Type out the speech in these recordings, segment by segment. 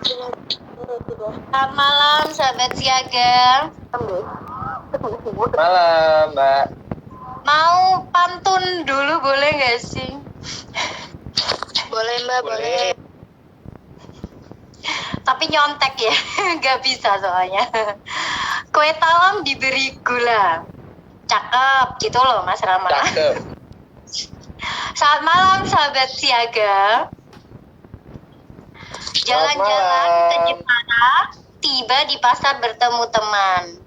Selamat malam, sahabat siaga. Malam, Mbak. Mau pantun dulu boleh nggak sih? Boleh Mbak, boleh. Tapi nyontek ya, nggak bisa soalnya. Kue talam diberi gula. Cakep, gitu loh Mas Rama. Cakep. Selamat malam, sahabat siaga. Jalan-jalan ke Jepara, tiba di pasar bertemu teman.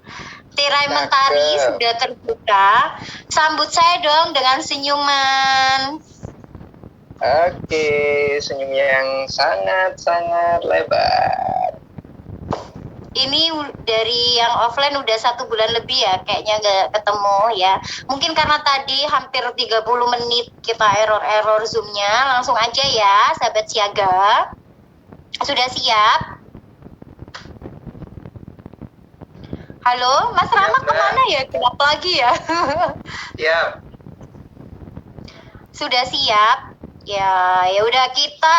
Tirai mentari sudah terbuka, sambut saya dong dengan senyuman. Oke, senyum yang sangat-sangat lebar. Ini dari yang offline udah 1 bulan lebih ya, kayaknya nggak ketemu ya. Mungkin karena tadi hampir 30 menit kita error Zoom-nya. Langsung aja ya, sahabat siaga. Sudah siap? Halo, Mas Rama kemana ya? Gelap lagi ya? Siap. Sudah siap? Ya udah, kita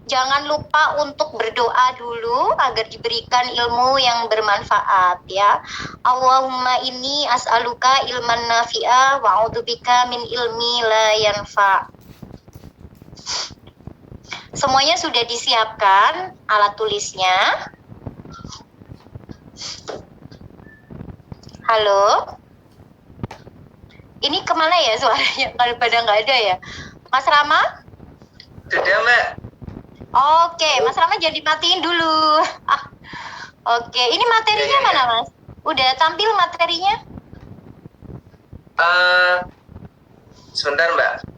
jangan lupa untuk berdoa dulu agar diberikan ilmu yang bermanfaat ya. Allahumma inni as'aluka ilman nafi'a wa a'udzubika min ilmi la yanfa'. Semuanya sudah disiapkan alat tulisnya. Halo? Ini kemana ya suaranya? Kalau pada nggak ada ya? Mas Rama? Sudah, Mbak. Oke, Mas Rama jangan dimatiin dulu. Oke, ini materinya mana, Mas? Udah tampil materinya? Sebentar, Mbak.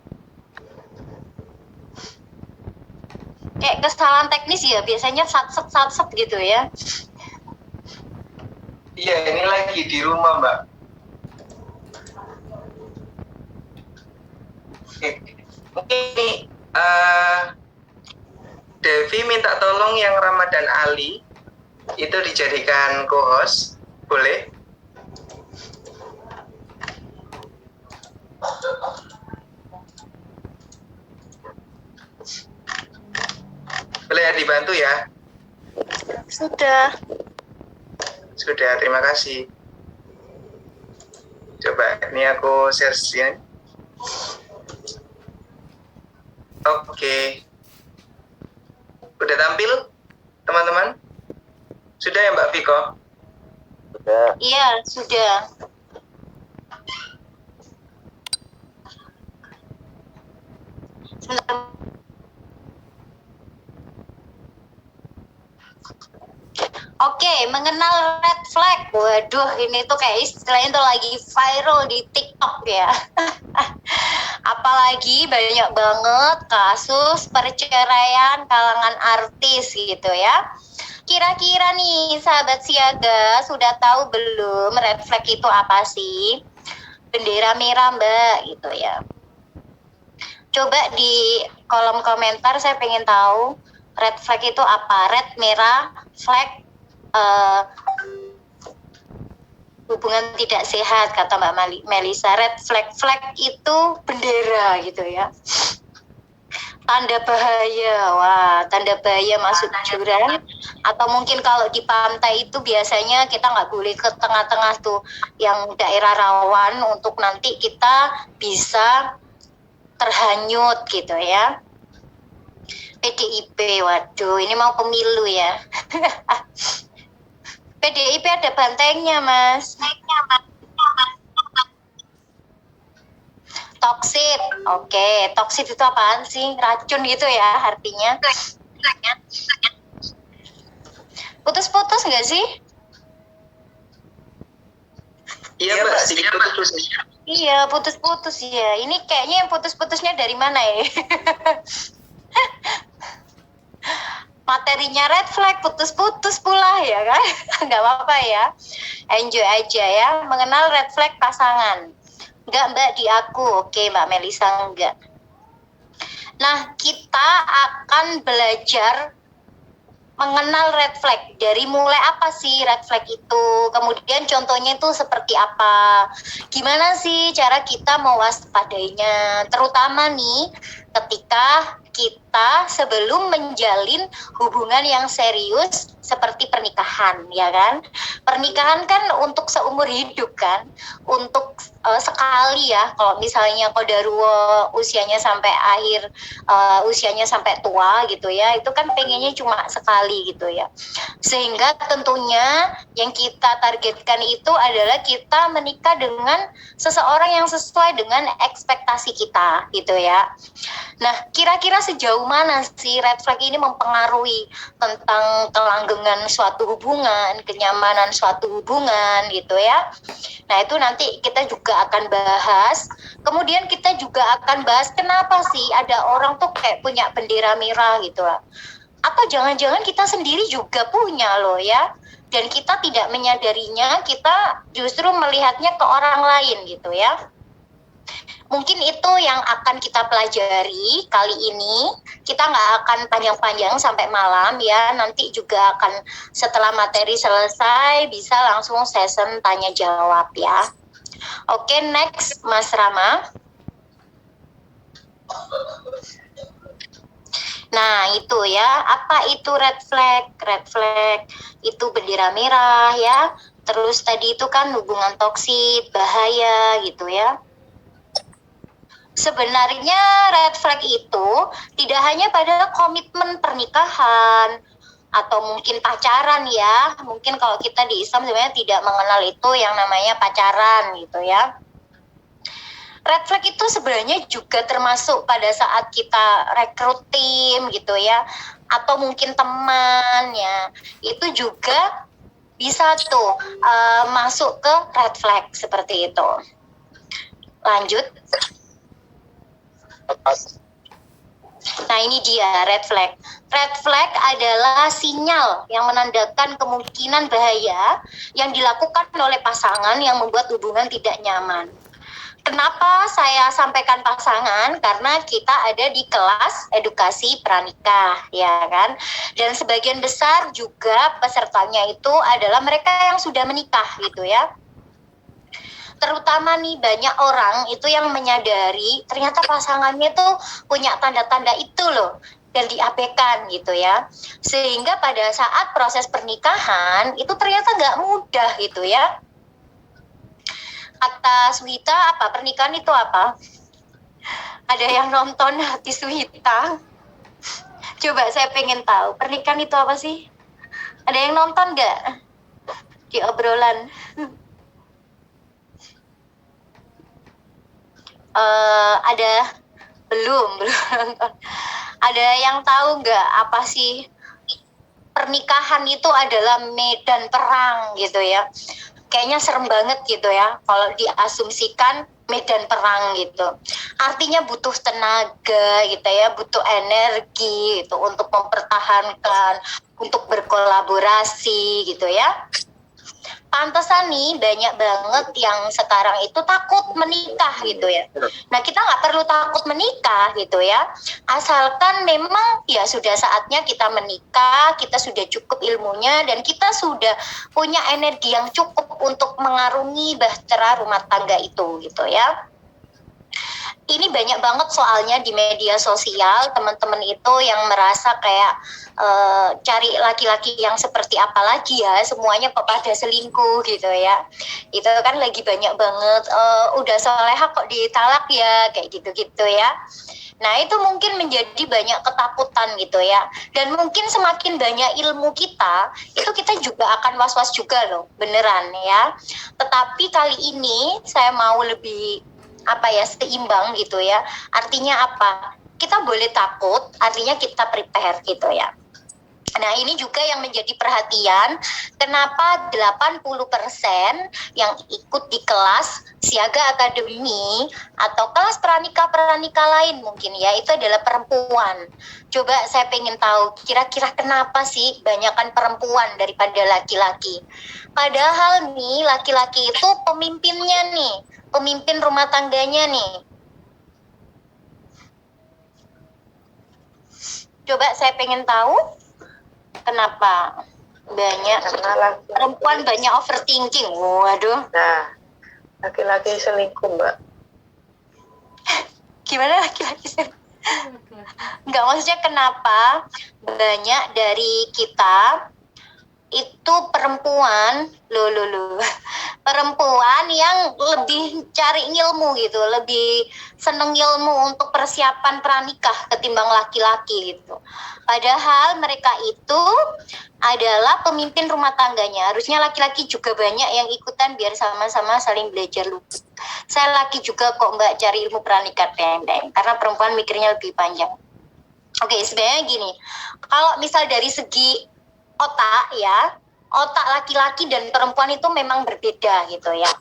Kayak kesalahan teknis ya, biasanya sat-set gitu ya. Iya, ini lagi di rumah, Mbak. Mungkin Devi minta tolong yang Ramadan Ali itu dijadikan co-host, boleh? Boleh ya, dibantu ya? Sudah. Sudah, terima kasih. Coba ini aku share screen. Oke. Udah tampil, teman-teman? Sudah ya, Mbak Viko? Sudah. Iya, sudah. Sebentar. Oke, mengenal red flag. Waduh, ini tuh kayak istilahnya tuh lagi viral di TikTok ya. Apalagi banyak banget kasus perceraian kalangan artis gitu ya. Kira-kira nih sahabat siaga sudah tahu belum red flag itu apa sih? Bendera merah Mbak gitu ya. Coba di kolom komentar, saya pengen tahu red flag itu apa? Red, merah, flag, hubungan tidak sehat kata Mbak Melisa. Red flag itu bendera gitu ya. Tanda bahaya, wah tanda bahaya masuk jurang. Atau mungkin kalau di pantai itu biasanya kita nggak boleh ke tengah-tengah tuh yang daerah rawan untuk nanti kita bisa terhanyut gitu ya. PDIP, waduh ini mau pemilu ya. PDIP ada bantengnya mas. Toksit, oke. Toksit itu apaan sih? Racun gitu ya artinya. Putus-putus nggak sih? Iya, Mbak, sedikit putus. Iya, putus-putus ya. Ini kayaknya yang putus-putusnya dari mana ya? Materinya red flag, putus-putus pula ya kan? Nggak apa-apa ya. Enjoy aja ya. Mengenal red flag pasangan. Enggak Mbak, di aku. Oke Mbak Melisa, enggak. Nah, kita akan belajar mengenal red flag. Dari mulai apa sih red flag itu? Kemudian contohnya itu seperti apa? Gimana sih cara kita mewaspadainya? Terutama nih ketika kita sebelum menjalin hubungan yang serius seperti pernikahan, ya kan? Pernikahan kan untuk seumur hidup kan, untuk sekali ya. Kalau misalnya kodaruwo usianya sampai akhir, usianya sampai tua gitu ya, itu kan pengennya cuma sekali gitu ya. Sehingga tentunya yang kita targetkan itu adalah kita menikah dengan seseorang yang sesuai dengan ekspektasi kita gitu ya. Nah, kira-kira sejauh mana sih red flag ini mempengaruhi tentang kelanggengan suatu hubungan, kenyamanan suatu hubungan gitu ya. Nah, itu nanti kita juga akan bahas. Kemudian kita juga akan bahas kenapa sih ada orang tuh kayak punya bendera merah gitu lah. Atau jangan-jangan kita sendiri juga punya loh ya. Dan kita tidak menyadarinya, kita justru melihatnya ke orang lain gitu ya. Mungkin itu yang akan kita pelajari kali ini. Kita nggak akan panjang-panjang sampai malam ya. Nanti juga akan setelah materi selesai bisa langsung session tanya jawab ya. Oke, next Mas Rama. Nah itu ya, apa itu red flag? Red flag itu bendera merah ya. Terus tadi itu kan hubungan toksik, bahaya gitu ya. Sebenarnya red flag itu tidak hanya pada komitmen pernikahan atau mungkin pacaran ya. Mungkin kalau kita di Islam sebenarnya tidak mengenal itu yang namanya pacaran gitu ya. Red flag itu sebenarnya juga termasuk pada saat kita rekrut tim gitu ya. Atau mungkin teman ya. Itu juga bisa tuh masuk ke red flag seperti itu. Lanjut. Nah ini dia red flag. Red flag adalah sinyal yang menandakan kemungkinan bahaya yang dilakukan oleh pasangan yang membuat hubungan tidak nyaman. Kenapa saya sampaikan pasangan? Karena kita ada di kelas edukasi pranikah, ya kan? Dan sebagian besar juga pesertanya itu adalah mereka yang sudah menikah gitu ya. Terutama nih banyak orang itu yang menyadari ternyata pasangannya tuh punya tanda-tanda itu loh dan diabaikan gitu ya. Sehingga pada saat proses pernikahan itu ternyata nggak mudah gitu ya. Kata Swita apa? Pernikahan itu apa? Ada yang nonton Hati Swita? Coba saya pengen tahu pernikahan itu apa sih? Ada yang nonton nggak di obrolan? Ada belum nonton. Ada yang tahu nggak apa sih pernikahan itu adalah medan perang gitu ya? Kayaknya serem banget gitu ya kalau diasumsikan medan perang gitu. Artinya butuh tenaga gitu ya, butuh energi gitu untuk mempertahankan, untuk berkolaborasi gitu ya. Pantesan nih banyak banget yang sekarang itu takut menikah gitu ya. Nah kita nggak perlu takut menikah gitu ya. Asalkan memang ya sudah saatnya kita menikah, kita sudah cukup ilmunya dan kita sudah punya energi yang cukup untuk mengarungi bahtera rumah tangga itu gitu ya. Ini banyak banget soalnya di media sosial teman-teman itu yang merasa kayak cari laki-laki yang seperti apa lagi ya, semuanya kok pada selingkuh gitu ya. Itu kan lagi banyak banget udah soleha kok ditalak ya kayak gitu-gitu ya. Nah itu mungkin menjadi banyak ketakutan gitu ya. Dan mungkin semakin banyak ilmu kita, itu kita juga akan was-was juga loh, beneran ya. Tetapi kali ini saya mau lebih seimbang gitu ya. Artinya apa? Kita boleh takut, artinya kita prepare gitu ya. Nah ini juga yang menjadi perhatian kenapa 80% yang ikut di kelas Siaga Academy atau kelas pranikah lain mungkin ya itu adalah perempuan. Coba saya pengen tahu kira-kira kenapa sih banyakan perempuan daripada laki-laki. Padahal nih laki-laki itu pemimpinnya nih, pemimpin rumah tangganya nih. Coba saya pengen tahu kenapa banyak perempuan banyak overthinking. Waduh. Nah, laki-laki selingkuh, Mbak. Gimana laki-laki selingkuh? Enggak, maksudnya kenapa banyak dari kita itu perempuan perempuan yang lebih cari ilmu gitu, lebih seneng ilmu untuk persiapan pranikah ketimbang laki-laki gitu. Padahal mereka itu adalah pemimpin rumah tangganya. Harusnya laki-laki juga banyak yang ikutan biar sama-sama saling belajar. Saya laki juga kok Mbak cari ilmu pranikah, karena perempuan mikirnya lebih panjang. Oke, sebenarnya gini, kalau misal dari segi otak ya, otak laki-laki dan perempuan itu memang berbeda gitu ya.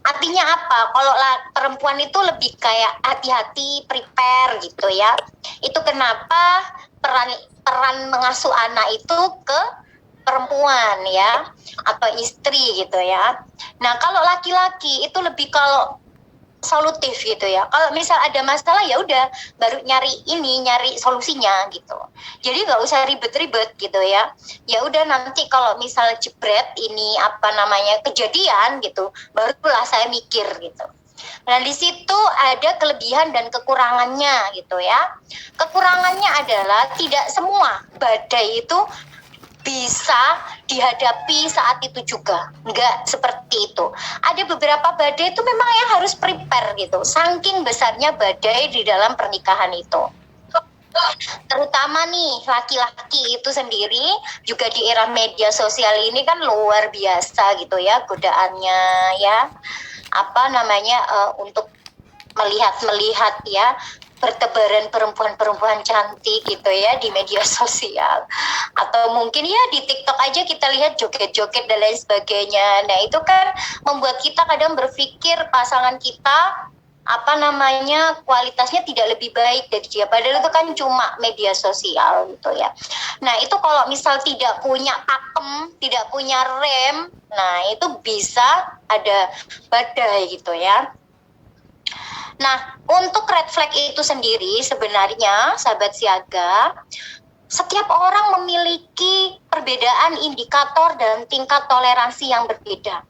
Artinya apa? Kalau perempuan itu lebih kayak hati-hati, prepare gitu ya. Itu kenapa peran mengasuh anak itu ke perempuan ya, atau istri gitu ya. Nah, kalau laki-laki itu lebih kalau solutif gitu ya. Kalau misal ada masalah ya udah baru nyari solusinya gitu. Jadi nggak usah ribet-ribet gitu ya. Ya udah nanti kalau misal jebret ini apa namanya kejadian gitu, barulah saya mikir gitu. Nah di situ ada kelebihan dan kekurangannya gitu ya. Kekurangannya adalah tidak semua badai itu bisa dihadapi saat itu juga, enggak seperti itu. Ada beberapa badai itu memang yang harus prepare gitu, saking besarnya badai di dalam pernikahan itu. Terutama nih laki-laki itu sendiri juga di era media sosial ini kan luar biasa gitu ya godaannya ya, apa namanya untuk melihat ya bertebaran perempuan-perempuan cantik gitu ya di media sosial, atau mungkin ya di TikTok aja kita lihat joget-joget dan lain sebagainya. Nah itu kan membuat kita kadang berpikir pasangan kita apa namanya kualitasnya tidak lebih baik dari dia, padahal itu kan cuma media sosial gitu ya. Nah itu kalau misal tidak punya pakem, tidak punya rem, nah itu bisa ada badai gitu ya. Nah, untuk red flag itu sendiri sebenarnya sahabat siaga, setiap orang memiliki perbedaan indikator dan tingkat toleransi yang berbeda.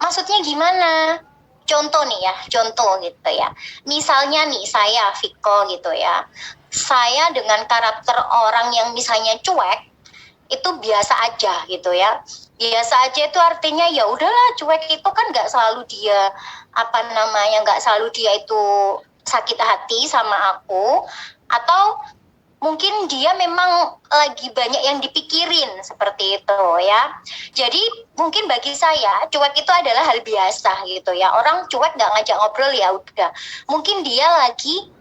Maksudnya gimana? Contoh nih ya, contoh gitu ya. Misalnya nih saya Viko gitu ya. Saya dengan karakter orang yang misalnya cuek, itu biasa aja gitu ya. Biasa aja itu artinya ya udahlah, cuek itu kan nggak selalu dia apa namanya, nggak selalu dia itu sakit hati sama aku, atau mungkin dia memang lagi banyak yang dipikirin seperti itu ya. Jadi mungkin bagi saya cuek itu adalah hal biasa gitu ya. Orang cuek nggak ngajak ngobrol ya udah, mungkin dia lagi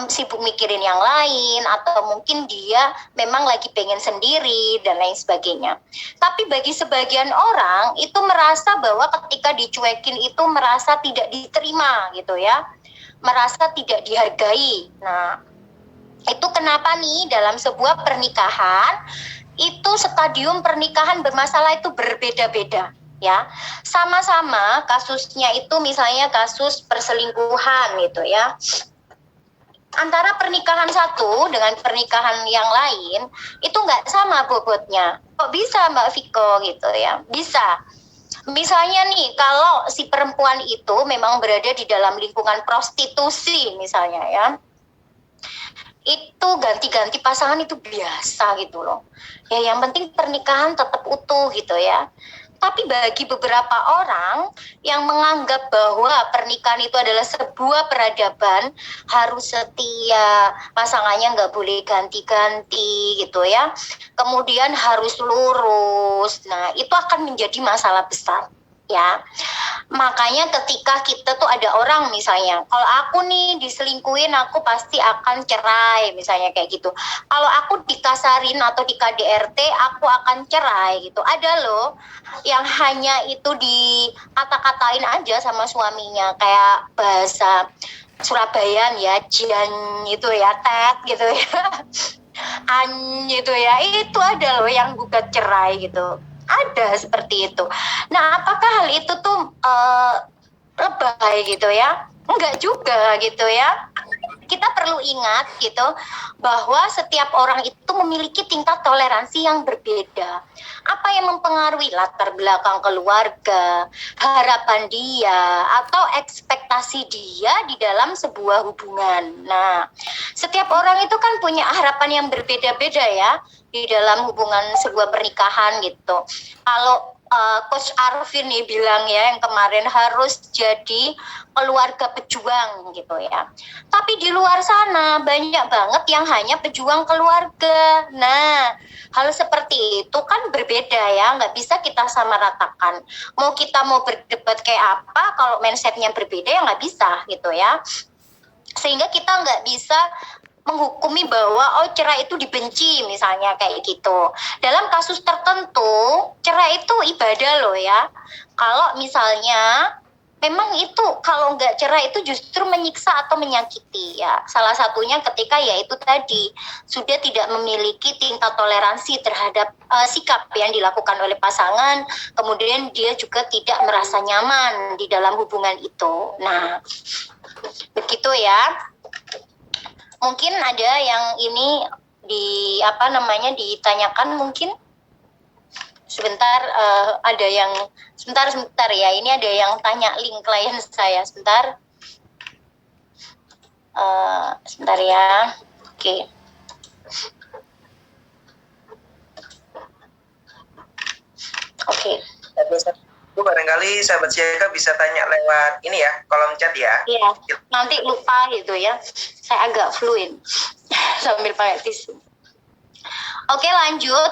sibuk mikirin yang lain, atau mungkin dia memang lagi pengen sendiri dan lain sebagainya. Tapi bagi sebagian orang itu merasa bahwa ketika dicuekin itu merasa tidak diterima gitu ya, merasa tidak dihargai. Nah itu kenapa nih dalam sebuah pernikahan itu stadium pernikahan bermasalah itu berbeda-beda ya. Sama-sama kasusnya itu misalnya kasus perselingkuhan gitu ya, antara pernikahan satu dengan pernikahan yang lain itu nggak sama bobotnya. Kok bisa Mbak Viko gitu ya? Bisa. Misalnya nih kalau si perempuan itu memang berada di dalam lingkungan prostitusi misalnya ya, itu ganti-ganti pasangan itu biasa gitu loh. Ya yang penting pernikahan tetap utuh gitu ya. Tapi bagi beberapa orang yang menganggap bahwa pernikahan itu adalah sebuah peradaban, harus setia, pasangannya nggak boleh ganti-ganti gitu ya, kemudian harus lurus, nah itu akan menjadi masalah besar ya. Makanya ketika kita tuh ada orang misalnya, kalau aku nih diselingkuhin aku pasti akan cerai misalnya kayak gitu. Kalau aku dikasarin atau di KDRT aku akan cerai gitu. Ada loh yang hanya itu di kata-katain aja sama suaminya, kayak bahasa Surabayaan ya, jian itu ya, tet gitu ya, an gitu ya, itu ada loh yang gugat cerai gitu. Ada seperti itu. Nah, apakah hal itu tuh lebay gitu ya? Enggak juga gitu ya. kita perlu ingat gitu bahwa setiap orang itu memiliki tingkat toleransi yang berbeda. Apa yang mempengaruhi latar belakang keluarga, harapan dia, atau ekspektasi dia di dalam sebuah hubungan. Nah, setiap orang itu kan punya harapan yang berbeda-beda ya di dalam hubungan sebuah pernikahan gitu. Kalau Coach Arvin nih bilang ya yang kemarin harus jadi keluarga pejuang gitu ya. Tapi di luar sana banyak banget yang hanya pejuang keluarga. Nah, hal seperti itu kan berbeda ya, nggak bisa kita samaratakan. Kita mau berdebat kayak apa, kalau mindsetnya berbeda ya nggak bisa gitu ya. Sehingga kita nggak bisa menghukumi bahwa cerai itu dibenci misalnya kayak gitu. Dalam kasus tertentu cerai itu ibadah loh ya. Kalau misalnya memang itu kalau nggak cerai itu justru menyiksa atau menyakiti ya. Salah satunya ketika yaitu tadi sudah tidak memiliki tingkat toleransi terhadap sikap yang dilakukan oleh pasangan, kemudian dia juga tidak merasa nyaman di dalam hubungan itu. Nah, begitu ya. Mungkin ada yang ini ditanyakan mungkin sebentar, ada yang sebentar ya, ini ada yang tanya link klien saya sebentar ya. Oke. Bu, barangkali sahabat siaga bisa tanya lewat ini ya, kolom chat ya. Iya, nanti lupa gitu ya. Saya agak fluid sambil pakai tisu. Oke, lanjut.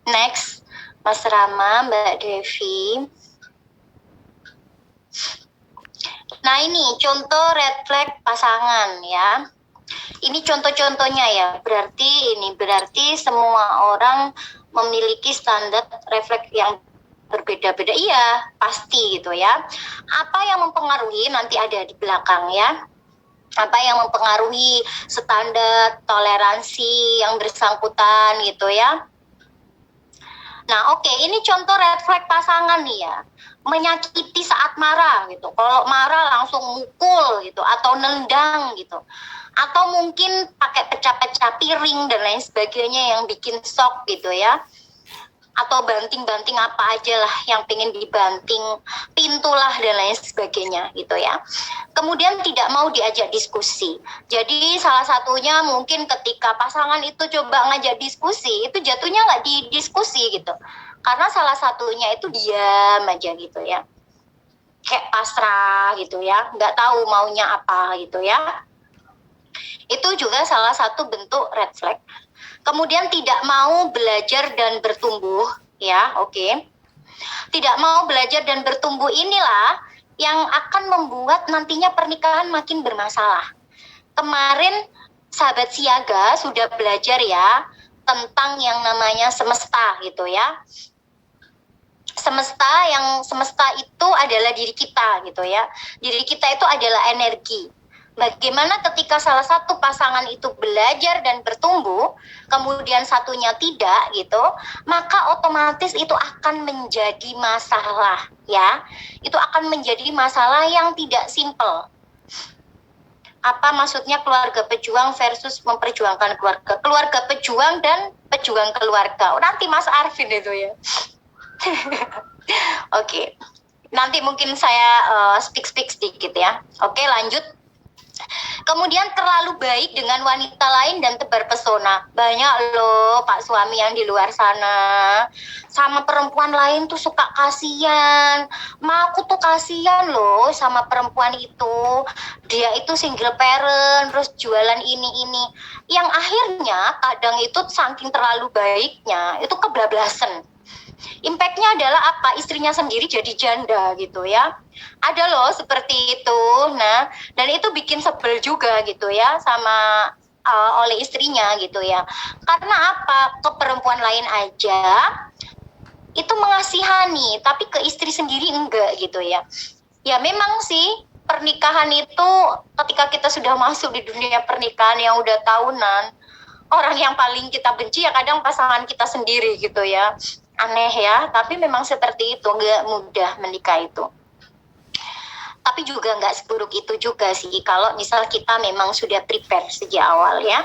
Next, Mas Rama, Mbak Devi. Nah, ini contoh red flag pasangan ya. Ini contoh-contohnya ya, berarti semua orang memiliki standar refleks yang berbeda-beda. Iya, pasti gitu ya. Apa yang mempengaruhi nanti ada di belakang ya. Apa yang mempengaruhi standar toleransi yang bersangkutan gitu ya. Nah, oke, ini contoh red flag pasangan nih ya. Menyakiti saat marah gitu. Kalau marah langsung mukul gitu atau nendang gitu. Atau mungkin pakai pecah-pecah piring dan lain sebagainya yang bikin shock gitu ya. Atau banting-banting apa aja lah yang pengen dibanting, pintulah dan lain sebagainya gitu ya. Kemudian tidak mau diajak diskusi. Jadi salah satunya mungkin ketika pasangan itu coba ngajak diskusi, itu jatuhnya nggak didiskusi gitu. Karena salah satunya itu diam aja gitu ya. Kayak pasrah gitu ya, nggak tahu maunya apa gitu ya. Itu juga salah satu bentuk red flag. Kemudian tidak mau belajar dan bertumbuh, ya, oke. Tidak mau belajar dan bertumbuh inilah yang akan membuat nantinya pernikahan makin bermasalah. Kemarin sahabat siaga sudah belajar ya tentang yang namanya semesta gitu ya. Semesta itu adalah diri kita gitu ya. Diri kita itu adalah energi. Bagaimana ketika salah satu pasangan itu belajar dan bertumbuh, kemudian satunya tidak gitu, maka otomatis itu akan menjadi masalah ya. Itu akan menjadi masalah yang tidak simpel. Apa maksudnya keluarga pejuang versus memperjuangkan keluarga? Keluarga pejuang dan pejuang keluarga. Nanti Mas Arvin itu ya. Oke. Nanti mungkin saya speak sedikit ya. Oke, lanjut. Kemudian terlalu baik dengan wanita lain dan tebar pesona. Banyak loh Pak suami yang di luar sana sama perempuan lain tuh suka kasihan. Aku tuh kasihan loh sama perempuan itu. Dia itu single parent, terus jualan ini. Yang akhirnya kadang itu saking terlalu baiknya itu kebablasan. Impactnya adalah apa? Istrinya sendiri jadi janda gitu ya. Ada loh seperti itu. Nah, dan itu bikin sebel juga gitu ya sama oleh istrinya gitu ya. Karena apa? Ke perempuan lain aja itu mengasihani, tapi ke istri sendiri enggak gitu ya. Ya memang sih pernikahan itu ketika kita sudah masuk di dunia pernikahan yang udah tahunan, orang yang paling kita benci ya kadang pasangan kita sendiri gitu ya. aneh ya, tapi memang seperti itu, nggak mudah menikah itu. Tapi juga nggak seburuk itu juga sih kalau misal kita memang sudah prepare sejak awal ya.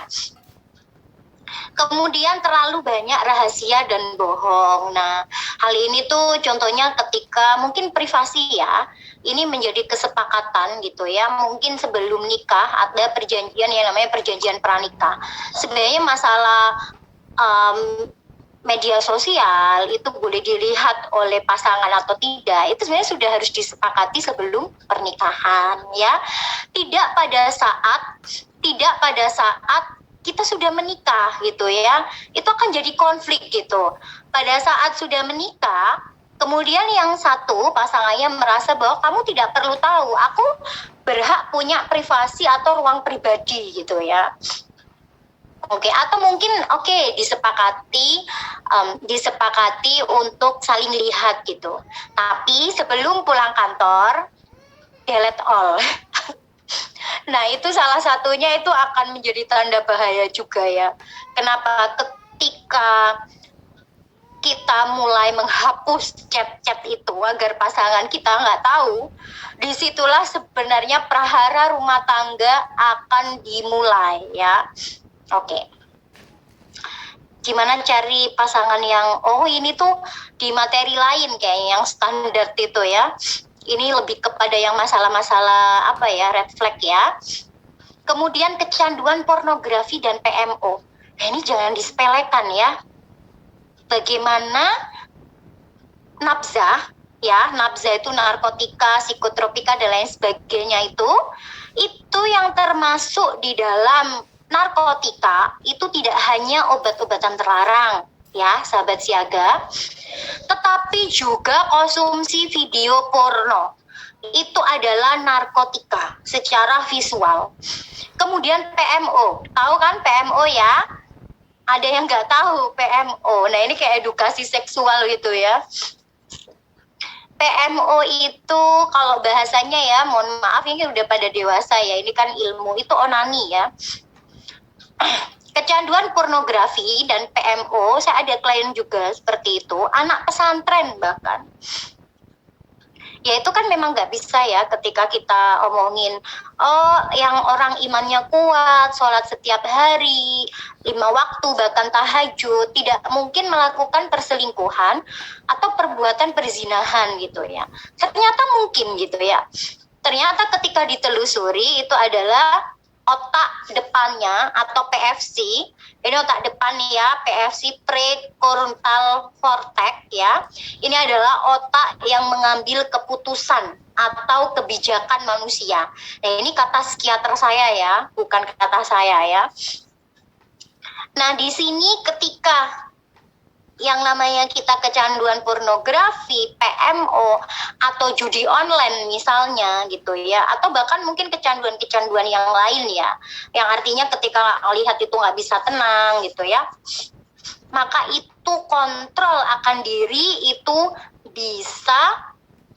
Kemudian terlalu banyak rahasia dan bohong. Nah, hal ini tuh contohnya ketika mungkin privasi ya, ini menjadi kesepakatan gitu ya. Mungkin sebelum nikah ada perjanjian yang namanya perjanjian pranikah. Sebenarnya masalah media sosial itu boleh dilihat oleh pasangan atau tidak, itu sebenarnya sudah harus disepakati sebelum pernikahan ya. Tidak pada saat kita sudah menikah gitu ya, itu akan jadi konflik gitu. Pada saat sudah menikah, kemudian yang satu pasangannya merasa bahwa kamu tidak perlu tahu, aku berhak punya privasi atau ruang pribadi gitu ya. Oke, atau mungkin disepakati untuk saling lihat gitu. Tapi sebelum pulang kantor, delete all. Nah, itu salah satunya itu akan menjadi tanda bahaya juga ya. Kenapa? Ketika kita mulai menghapus chat-chat itu agar pasangan kita nggak tahu, disitulah sebenarnya prahara rumah tangga akan dimulai ya. Oke. Gimana cari pasangan yang ini tuh di materi lain kayak yang standar itu ya. Ini lebih kepada yang masalah-masalah red flag ya. Kemudian kecanduan pornografi dan PMO. Nah, ini jangan disepelekan ya. Bagaimana nafzah ya, nafzah itu narkotika, psikotropika dan lain sebagainya itu yang termasuk di dalam narkotika itu tidak hanya obat-obatan terlarang ya sahabat siaga, tetapi juga konsumsi video porno itu adalah narkotika secara visual. Kemudian PMO, tahu kan PMO ya? Ada yang nggak tahu PMO. Nah, ini kayak edukasi seksual gitu ya. PMO itu kalau bahasanya ya, mohon maaf ini udah pada dewasa ya, ini kan ilmu, itu onani ya. Kecanduan pornografi dan PMO, saya ada klien juga seperti itu, anak pesantren bahkan. Ya itu kan memang nggak bisa ya ketika kita omongin, yang orang imannya kuat, sholat setiap hari, 5 waktu bahkan tahajud, tidak mungkin melakukan perselingkuhan atau perbuatan perzinahan gitu ya. Ternyata mungkin gitu ya. Ternyata ketika ditelusuri itu adalah otak depannya atau PFC, ini otak depan ya, PFC prefrontal cortex ya. Ini adalah otak yang mengambil keputusan atau kebijakan manusia. Nah, ini kata psikiater saya ya, bukan kata saya ya. Nah, di sini ketika yang namanya kita kecanduan pornografi, PMO, atau judi online misalnya gitu ya, atau bahkan mungkin kecanduan-kecanduan yang lain ya, yang artinya ketika lihat itu nggak bisa tenang gitu ya, maka itu kontrol akan diri itu bisa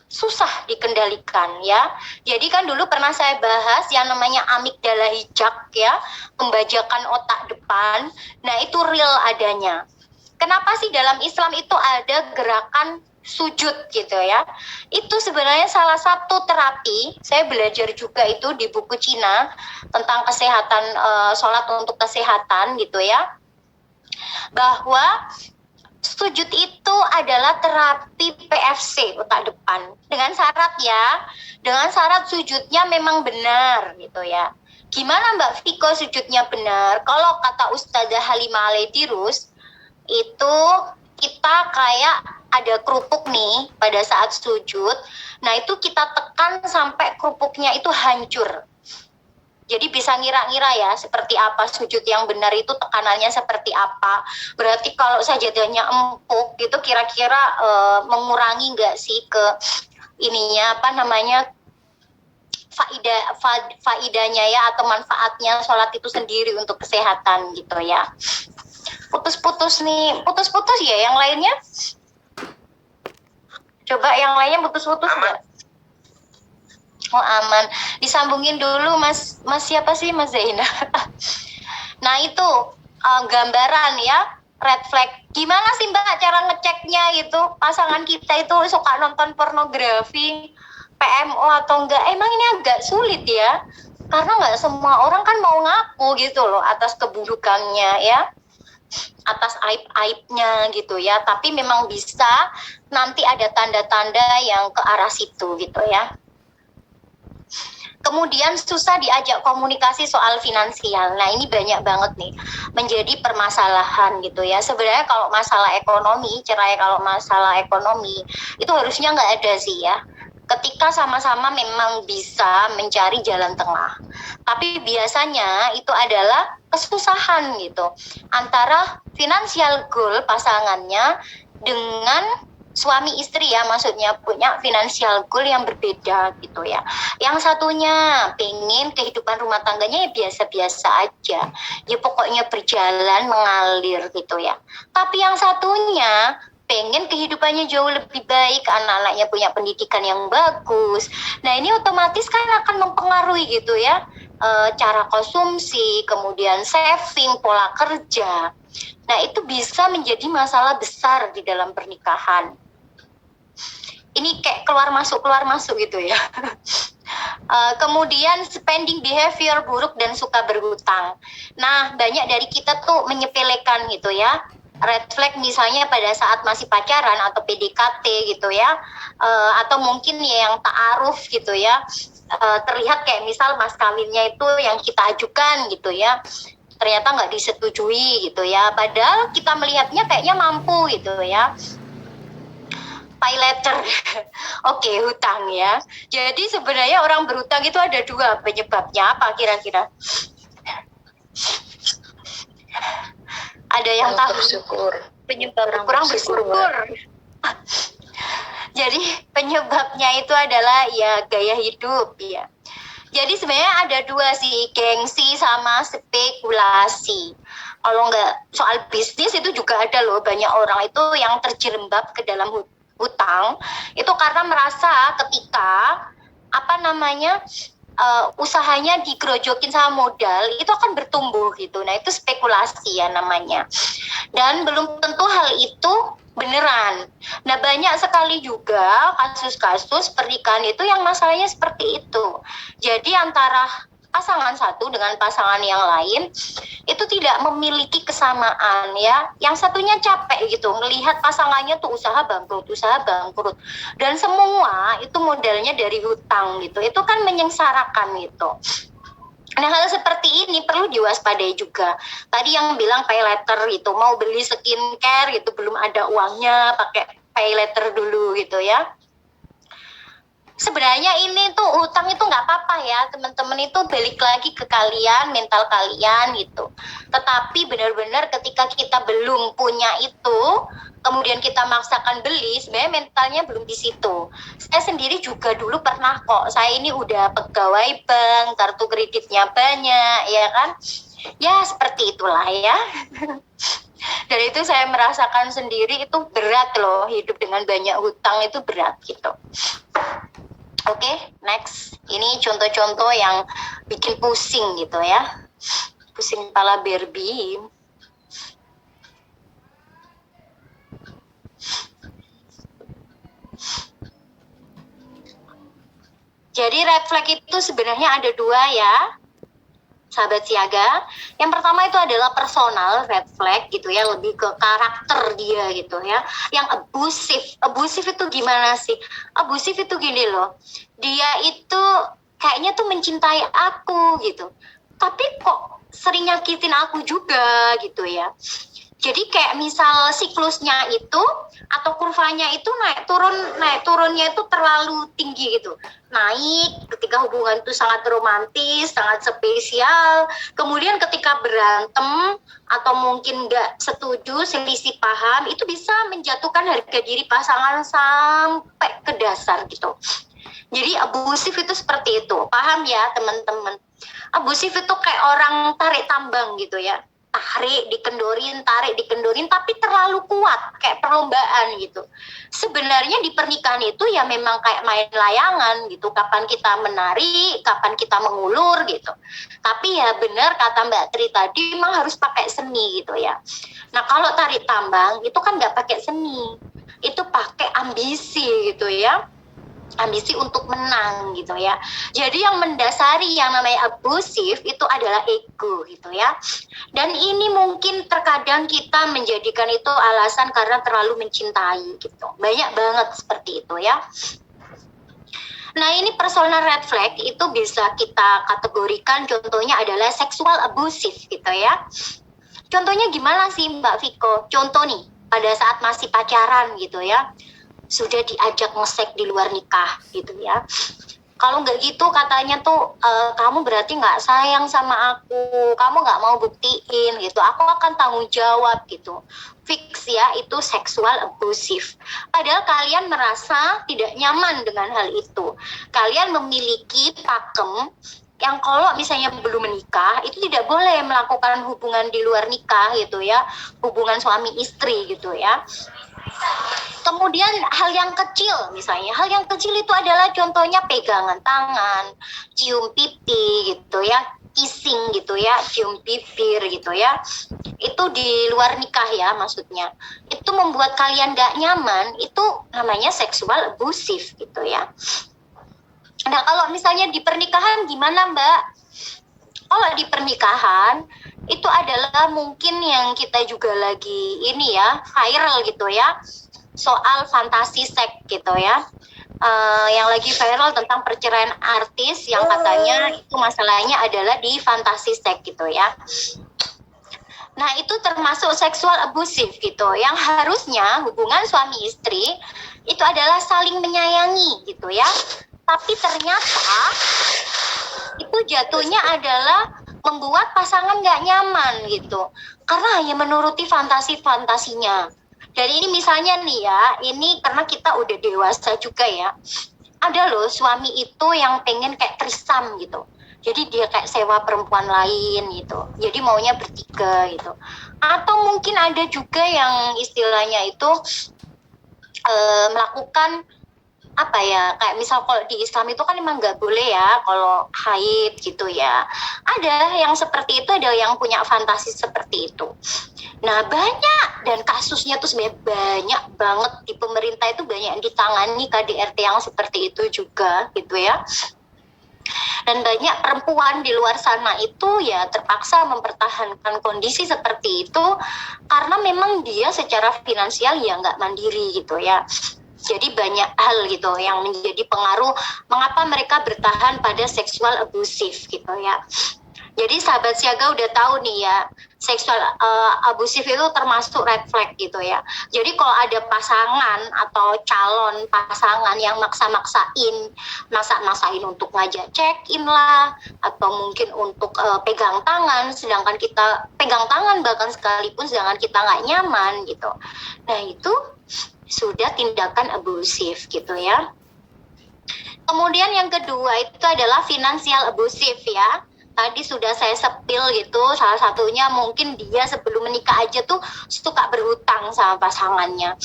susah dikendalikan ya. Jadi kan dulu pernah saya bahas yang namanya amigdala hijak ya, pembajakan otak depan. Nah, itu real adanya. Kenapa sih dalam Islam itu ada gerakan sujud gitu ya? Itu sebenarnya salah satu terapi. Saya belajar juga itu di buku Cina tentang kesehatan, sholat untuk kesehatan gitu ya. Bahwa sujud itu adalah terapi PFC otak depan. Dengan syarat ya, dengan syarat sujudnya memang benar gitu ya. Gimana Mbak Viko sujudnya benar? Kalau kata Ustazah Halimah Al-Aidirus, itu kita kayak ada kerupuk nih pada saat sujud. Nah, itu kita tekan sampai kerupuknya itu hancur. Jadi bisa ngira-ngira ya seperti apa sujud yang benar itu, tekanannya seperti apa. Berarti kalau sajadahnya empuk gitu kira-kira mengurangi nggak sih ke ininya faidahnya ya, atau manfaatnya sholat itu sendiri untuk kesehatan gitu ya. Putus-putus ya yang lainnya. Coba yang lainnya putus-putus nggak? Oh, aman. Disambungin dulu Mas siapa sih, Mas Zaina? Nah, itu gambaran ya. red flag. Gimana sih Mbak cara ngeceknya itu pasangan kita itu suka nonton pornografi, PMO atau enggak? Emang ini agak sulit ya, karena nggak semua orang kan mau ngaku gitu loh atas keburukannya ya, atas aib-aibnya gitu ya. Tapi memang bisa nanti ada tanda-tanda yang ke arah situ gitu ya. Kemudian susah diajak komunikasi soal finansial. Nah ini banyak banget nih menjadi permasalahan gitu ya. Sebenarnya kalau masalah ekonomi, cerai kalau masalah ekonomi itu harusnya nggak ada sih ya. Ketika sama-sama memang bisa mencari jalan tengah. Tapi biasanya itu adalah kesusahan gitu antara financial goal pasangannya dengan suami istri ya, maksudnya punya financial goal yang berbeda gitu ya. Yang satunya pengen kehidupan rumah tangganya ya biasa-biasa aja, ya pokoknya berjalan mengalir gitu ya. Tapi yang satunya pengen kehidupannya jauh lebih baik, anak-anaknya punya pendidikan yang bagus. Nah ini otomatis kan akan mempengaruhi gitu ya, cara konsumsi, kemudian saving, pola kerja. Nah itu bisa menjadi masalah besar di dalam pernikahan. Ini kayak keluar masuk gitu ya. Kemudian spending behavior buruk dan suka berhutang. Nah banyak dari kita tuh menyepelekan gitu ya. Red flag misalnya pada saat masih pacaran atau PDKT gitu ya, atau mungkin ya yang ta'aruf gitu ya, terlihat kayak misal mas kawinnya itu yang kita ajukan gitu ya, ternyata nggak disetujui gitu ya, padahal kita melihatnya kayaknya mampu gitu ya. Pay letter. Oke, hutang ya. Jadi sebenarnya orang berhutang itu ada dua penyebabnya. Apa kira-kira? Ada yang tahu? Bersyukur. Penyebab kurang bersyukur. Jadi penyebabnya itu adalah ya gaya hidup ya. Jadi sebenarnya ada dua sih, gengsi sama spekulasi. Kalau nggak soal bisnis itu juga ada loh, banyak orang itu yang terjerembab ke dalam hutang itu karena merasa ketika usahanya digerojokin sama modal itu akan bertumbuh gitu. Nah itu spekulasi ya namanya, dan belum tentu hal itu beneran. Nah banyak sekali juga kasus-kasus pernikahan itu yang masalahnya seperti itu. Jadi antara pasangan satu dengan pasangan yang lain itu tidak memiliki kesamaan ya. Yang satunya capek gitu melihat pasangannya tuh usaha bangkrut, dan semua itu modalnya dari hutang gitu. Itu kan menyengsarakan gitu. Nah hal seperti ini perlu diwaspadai juga. Tadi yang bilang pay letter itu, mau beli skincare gitu belum ada uangnya, pakai pay letter dulu gitu ya. Sebenarnya ini tuh hutang itu nggak apa-apa ya teman-teman, itu balik lagi ke kalian, mental kalian gitu. Tetapi benar-benar ketika kita belum punya itu, kemudian kita maksakan beli, sebenarnya mentalnya belum di situ. Saya sendiri juga dulu pernah kok, saya ini udah pegawai bank, kartu kreditnya banyak, ya kan? Ya seperti itulah ya. Dan itu saya merasakan sendiri, itu berat loh, hidup dengan banyak hutang itu berat gitu. Oke, next. Ini contoh-contoh yang bikin pusing gitu ya. Pusing kepala Barbie. Jadi red flag itu sebenarnya ada dua ya, sahabat siaga. Yang pertama itu adalah personal red flag gitu ya, lebih ke karakter dia gitu ya. Yang abusive itu gimana sih? Abusive itu gini loh, dia itu kayaknya tuh mencintai aku gitu, tapi kok sering nyakitin aku juga gitu ya. Jadi kayak misal siklusnya itu atau kurvanya itu naik turunnya itu terlalu tinggi gitu. Naik ketika hubungan itu sangat romantis, sangat spesial. Kemudian ketika berantem atau mungkin nggak setuju, selisih paham, itu bisa menjatuhkan harga diri pasangan sampai ke dasar gitu. Jadi abusif itu seperti itu. Paham ya teman-teman? Abusif itu kayak orang tarik tambang gitu ya. tarik dikendorin, tapi terlalu kuat kayak perlombaan gitu. Sebenarnya di pernikahan itu ya memang kayak main layangan gitu, kapan kita menari, kapan kita mengulur gitu. Tapi ya benar kata Mbak Tri tadi, memang harus pakai seni gitu ya. Nah kalau tarik tambang itu kan nggak pakai seni, itu pakai ambisi gitu ya, ambisi untuk menang gitu ya. Jadi yang mendasari yang namanya abusif itu adalah ego gitu ya. Dan ini mungkin terkadang kita menjadikan itu alasan karena terlalu mencintai gitu. Banyak banget seperti itu ya. Nah ini personal red flag itu bisa kita kategorikan, contohnya adalah seksual abusif gitu ya. Contohnya gimana sih Mbak Viko? Contoh nih, pada saat masih pacaran gitu ya, sudah diajak ngesek di luar nikah gitu ya. Kalau nggak gitu katanya tuh kamu berarti nggak sayang sama aku, kamu nggak mau buktiin gitu, aku akan tanggung jawab gitu. Fix ya, itu seksual abusif. Padahal kalian merasa tidak nyaman dengan hal itu. Kalian memiliki pakem yang kalau misalnya belum menikah itu tidak boleh melakukan hubungan di luar nikah gitu ya, hubungan suami istri gitu ya. Kemudian hal yang kecil, misalnya hal yang kecil itu adalah contohnya pegangan tangan, cium pipi gitu ya, kissing gitu ya, cium bibir gitu ya. Itu di luar nikah ya maksudnya. Itu membuat kalian gak nyaman, itu namanya seksual abusif gitu ya. Nah kalau misalnya di pernikahan gimana Mbak? Kalau di pernikahan itu adalah mungkin yang kita juga lagi ini ya, viral gitu ya, soal fantasi seks gitu ya. Yang lagi viral tentang perceraian artis yang katanya itu masalahnya adalah di fantasi seks gitu ya. Nah itu termasuk seksual abusif gitu, yang harusnya hubungan suami istri itu adalah saling menyayangi gitu ya. Tapi ternyata itu jatuhnya adalah membuat pasangan gak nyaman gitu, karena hanya menuruti fantasi-fantasinya. Dan ini misalnya nih ya, ini karena kita udah dewasa juga ya, ada loh suami itu yang pengen kayak trisam gitu. Jadi dia kayak sewa perempuan lain gitu, jadi maunya bertiga gitu. Atau mungkin ada juga yang istilahnya itu melakukan apa ya, kayak misal kalau di Islam itu kan memang nggak boleh ya kalau haid gitu ya. Ada yang seperti itu, ada yang punya fantasi seperti itu. Nah banyak, dan kasusnya tuh sebenarnya banyak banget di pemerintah, itu banyak yang ditangani KDRT yang seperti itu juga gitu ya. Dan banyak perempuan di luar sana itu ya terpaksa mempertahankan kondisi seperti itu karena memang dia secara finansial ya nggak mandiri gitu ya. Jadi banyak hal gitu yang menjadi pengaruh mengapa mereka bertahan pada seksual abusif gitu ya. Jadi sahabat siaga udah tahu nih ya, seksual abusif itu termasuk red flag gitu ya. Jadi kalau ada pasangan atau calon pasangan yang maksa-maksain untuk ngajak check-in lah, atau mungkin untuk pegang tangan, sedangkan kita pegang tangan bahkan sekalipun sedangkan kita nggak nyaman gitu. Nah itu sudah tindakan abusif gitu ya. Kemudian yang kedua itu adalah finansial abusif ya. Tadi sudah saya sepil gitu, salah satunya mungkin dia sebelum menikah aja tuh suka berhutang sama pasangannya.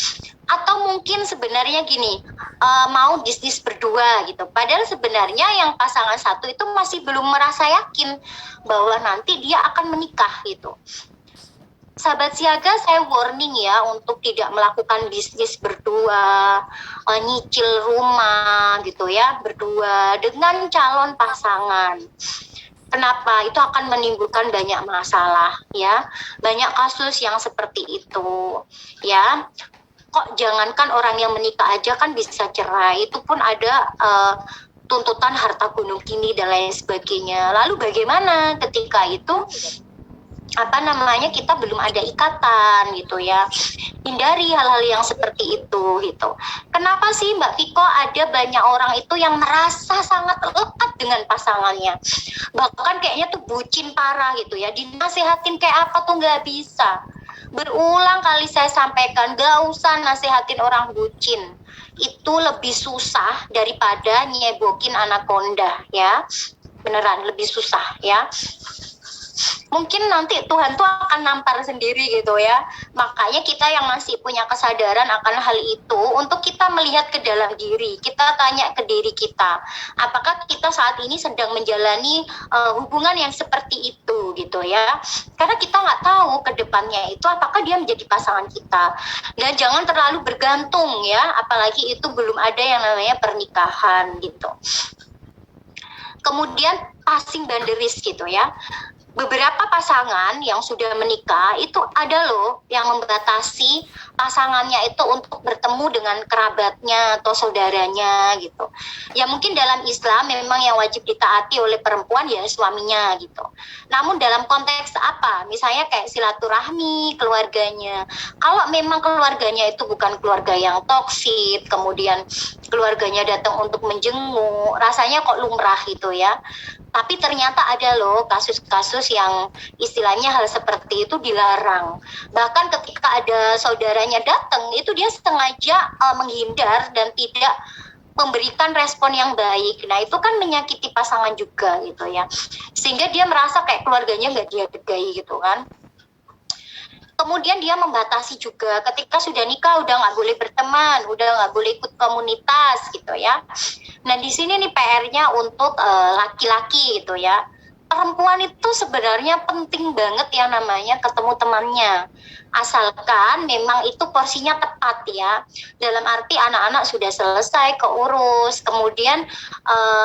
Atau mungkin sebenarnya gini, mau bisnis berdua gitu. Padahal sebenarnya yang pasangan satu itu masih belum merasa yakin bahwa nanti dia akan menikah gitu. Sahabat siaga, saya warning ya untuk tidak melakukan bisnis berdua, nyicil rumah gitu ya, berdua dengan calon pasangan. Kenapa? Itu akan menimbulkan banyak masalah ya, banyak kasus yang seperti itu ya. Kok jangankan orang yang menikah aja kan bisa cerai, itu pun ada tuntutan harta gunung kini dan lain sebagainya. Lalu bagaimana ketika itu kita belum ada ikatan gitu ya. Hindari hal-hal yang seperti itu gitu. Kenapa sih Mbak Viko ada banyak orang itu yang merasa sangat lekat dengan pasangannya, bahkan kayaknya tuh bucin parah gitu ya, dinasehatin kayak apa tuh nggak bisa. Berulang kali saya sampaikan, gak usah nasehatin orang bucin, itu lebih susah daripada nyebokin anaconda ya, beneran lebih susah ya. mungkin nanti Tuhan tuh akan nampar sendiri gitu ya. Makanya kita yang masih punya kesadaran akan hal itu, untuk kita melihat ke dalam diri, kita tanya ke diri kita, apakah kita saat ini sedang menjalani hubungan yang seperti itu gitu ya. Karena kita nggak tahu ke depannya itu apakah dia menjadi pasangan kita. Dan jangan terlalu bergantung ya, apalagi itu belum ada yang namanya pernikahan gitu. Kemudian passing boundaries gitu ya. Beberapa pasangan yang sudah menikah itu ada loh yang membatasi pasangannya itu untuk bertemu dengan kerabatnya atau saudaranya gitu. Ya mungkin dalam Islam memang yang wajib ditaati oleh perempuan ya suaminya gitu. Namun dalam konteks apa? Misalnya kayak silaturahmi keluarganya. Kalau memang keluarganya itu bukan keluarga yang toksik, kemudian keluarganya datang untuk menjenguk, rasanya kok lumrah gitu ya. Tapi ternyata ada loh kasus-kasus yang istilahnya hal seperti itu dilarang. Bahkan ketika ada saudaranya datang, itu dia sengaja menghindar dan tidak memberikan respon yang baik. Nah itu kan menyakiti pasangan juga gitu ya. Sehingga dia merasa kayak keluarganya nggak dia hargai gitu kan. Kemudian dia membatasi juga ketika sudah nikah udah nggak boleh berteman, udah nggak boleh ikut komunitas gitu ya. Nah di sini nih PR-nya untuk laki-laki gitu ya. Perempuan itu sebenarnya penting banget yang namanya ketemu temannya. Asalkan memang itu porsinya tepat ya. Dalam arti anak-anak sudah selesai keurus. Kemudian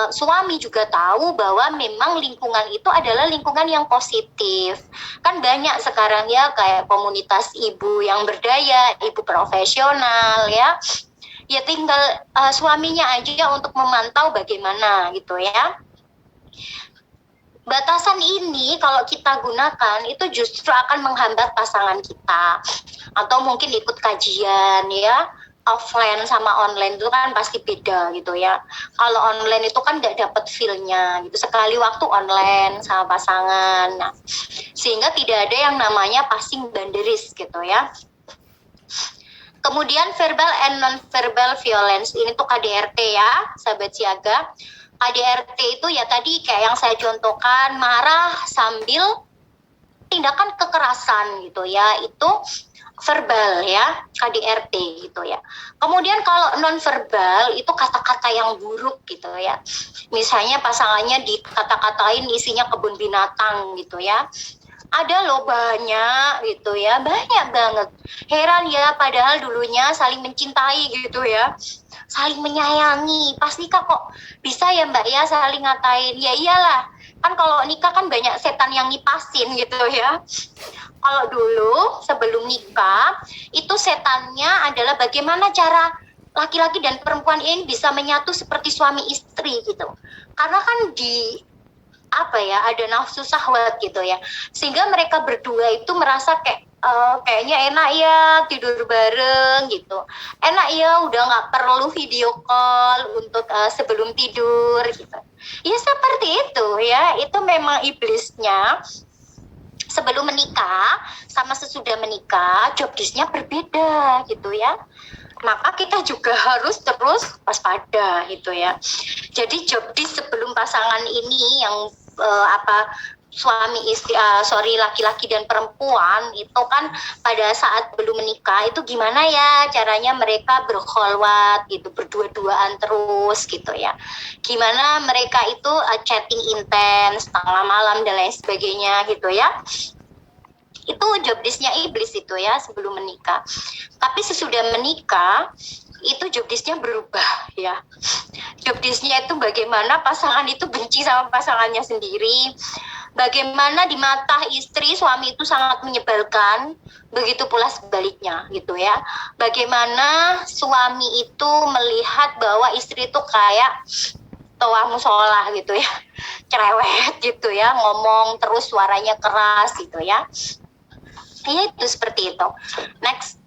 suami juga tahu bahwa memang lingkungan itu adalah lingkungan yang positif. Kan banyak sekarang ya kayak komunitas ibu yang berdaya, ibu profesional ya. Ya tinggal suaminya aja untuk memantau bagaimana gitu ya. Batasan ini kalau kita gunakan itu justru akan menghambat pasangan kita. Atau mungkin ikut kajian ya, offline sama online itu kan pasti beda gitu ya. Kalau online itu kan nggak dapat feel-nya gitu. Sekali waktu online sama pasangan. Nah, sehingga tidak ada yang namanya passing boundaries gitu ya. Kemudian verbal and non-verbal violence, ini tuh KDRT ya, sahabat siaga. KDRT itu ya tadi kayak yang saya contohkan, marah sambil tindakan kekerasan gitu ya, itu verbal ya, KDRT gitu ya. Kemudian kalau non-verbal itu kata-kata yang buruk gitu ya. Misalnya pasangannya dikata-katain isinya kebun binatang gitu ya. Ada loh banyak gitu ya, banyak banget. Heran ya, padahal dulunya saling mencintai gitu ya, saling menyayangi. Pas nikah kok bisa ya mbak ya saling ngatain? Ya iyalah, kan kalau nikah kan banyak setan yang ngipasin gitu ya. Kalau dulu sebelum nikah itu setannya adalah bagaimana cara laki-laki dan perempuan ini bisa menyatu seperti suami istri gitu. Karena kan ada nafsu syahwat gitu ya, sehingga mereka berdua itu merasa kayak kayaknya enak ya tidur bareng gitu, enak ya udah nggak perlu video call untuk sebelum tidur gitu ya, seperti itu ya. Itu memang iblisnya. Sebelum menikah sama sesudah menikah job desk-nya berbeda gitu ya, maka kita juga harus terus waspada gitu ya. Jadi job desk sebelum pasangan ini yang suami istri laki-laki dan perempuan itu kan pada saat belum menikah itu gimana ya caranya mereka berkholwat gitu, berdua-duaan terus gitu ya. Gimana mereka itu chatting intens tengah malam dan lain sebagainya gitu ya. Itu job desk-nya iblis itu ya sebelum menikah. Tapi sesudah menikah itu job desk-nya berubah ya. Job desk-nya itu bagaimana pasangan itu benci sama pasangannya sendiri. Bagaimana di mata istri suami itu sangat menyebalkan, begitu pula sebaliknya gitu ya. Bagaimana suami itu melihat bahwa istri itu kayak toa musola gitu ya, cerewet gitu ya, ngomong terus suaranya keras gitu ya. Ya itu seperti itu. Next.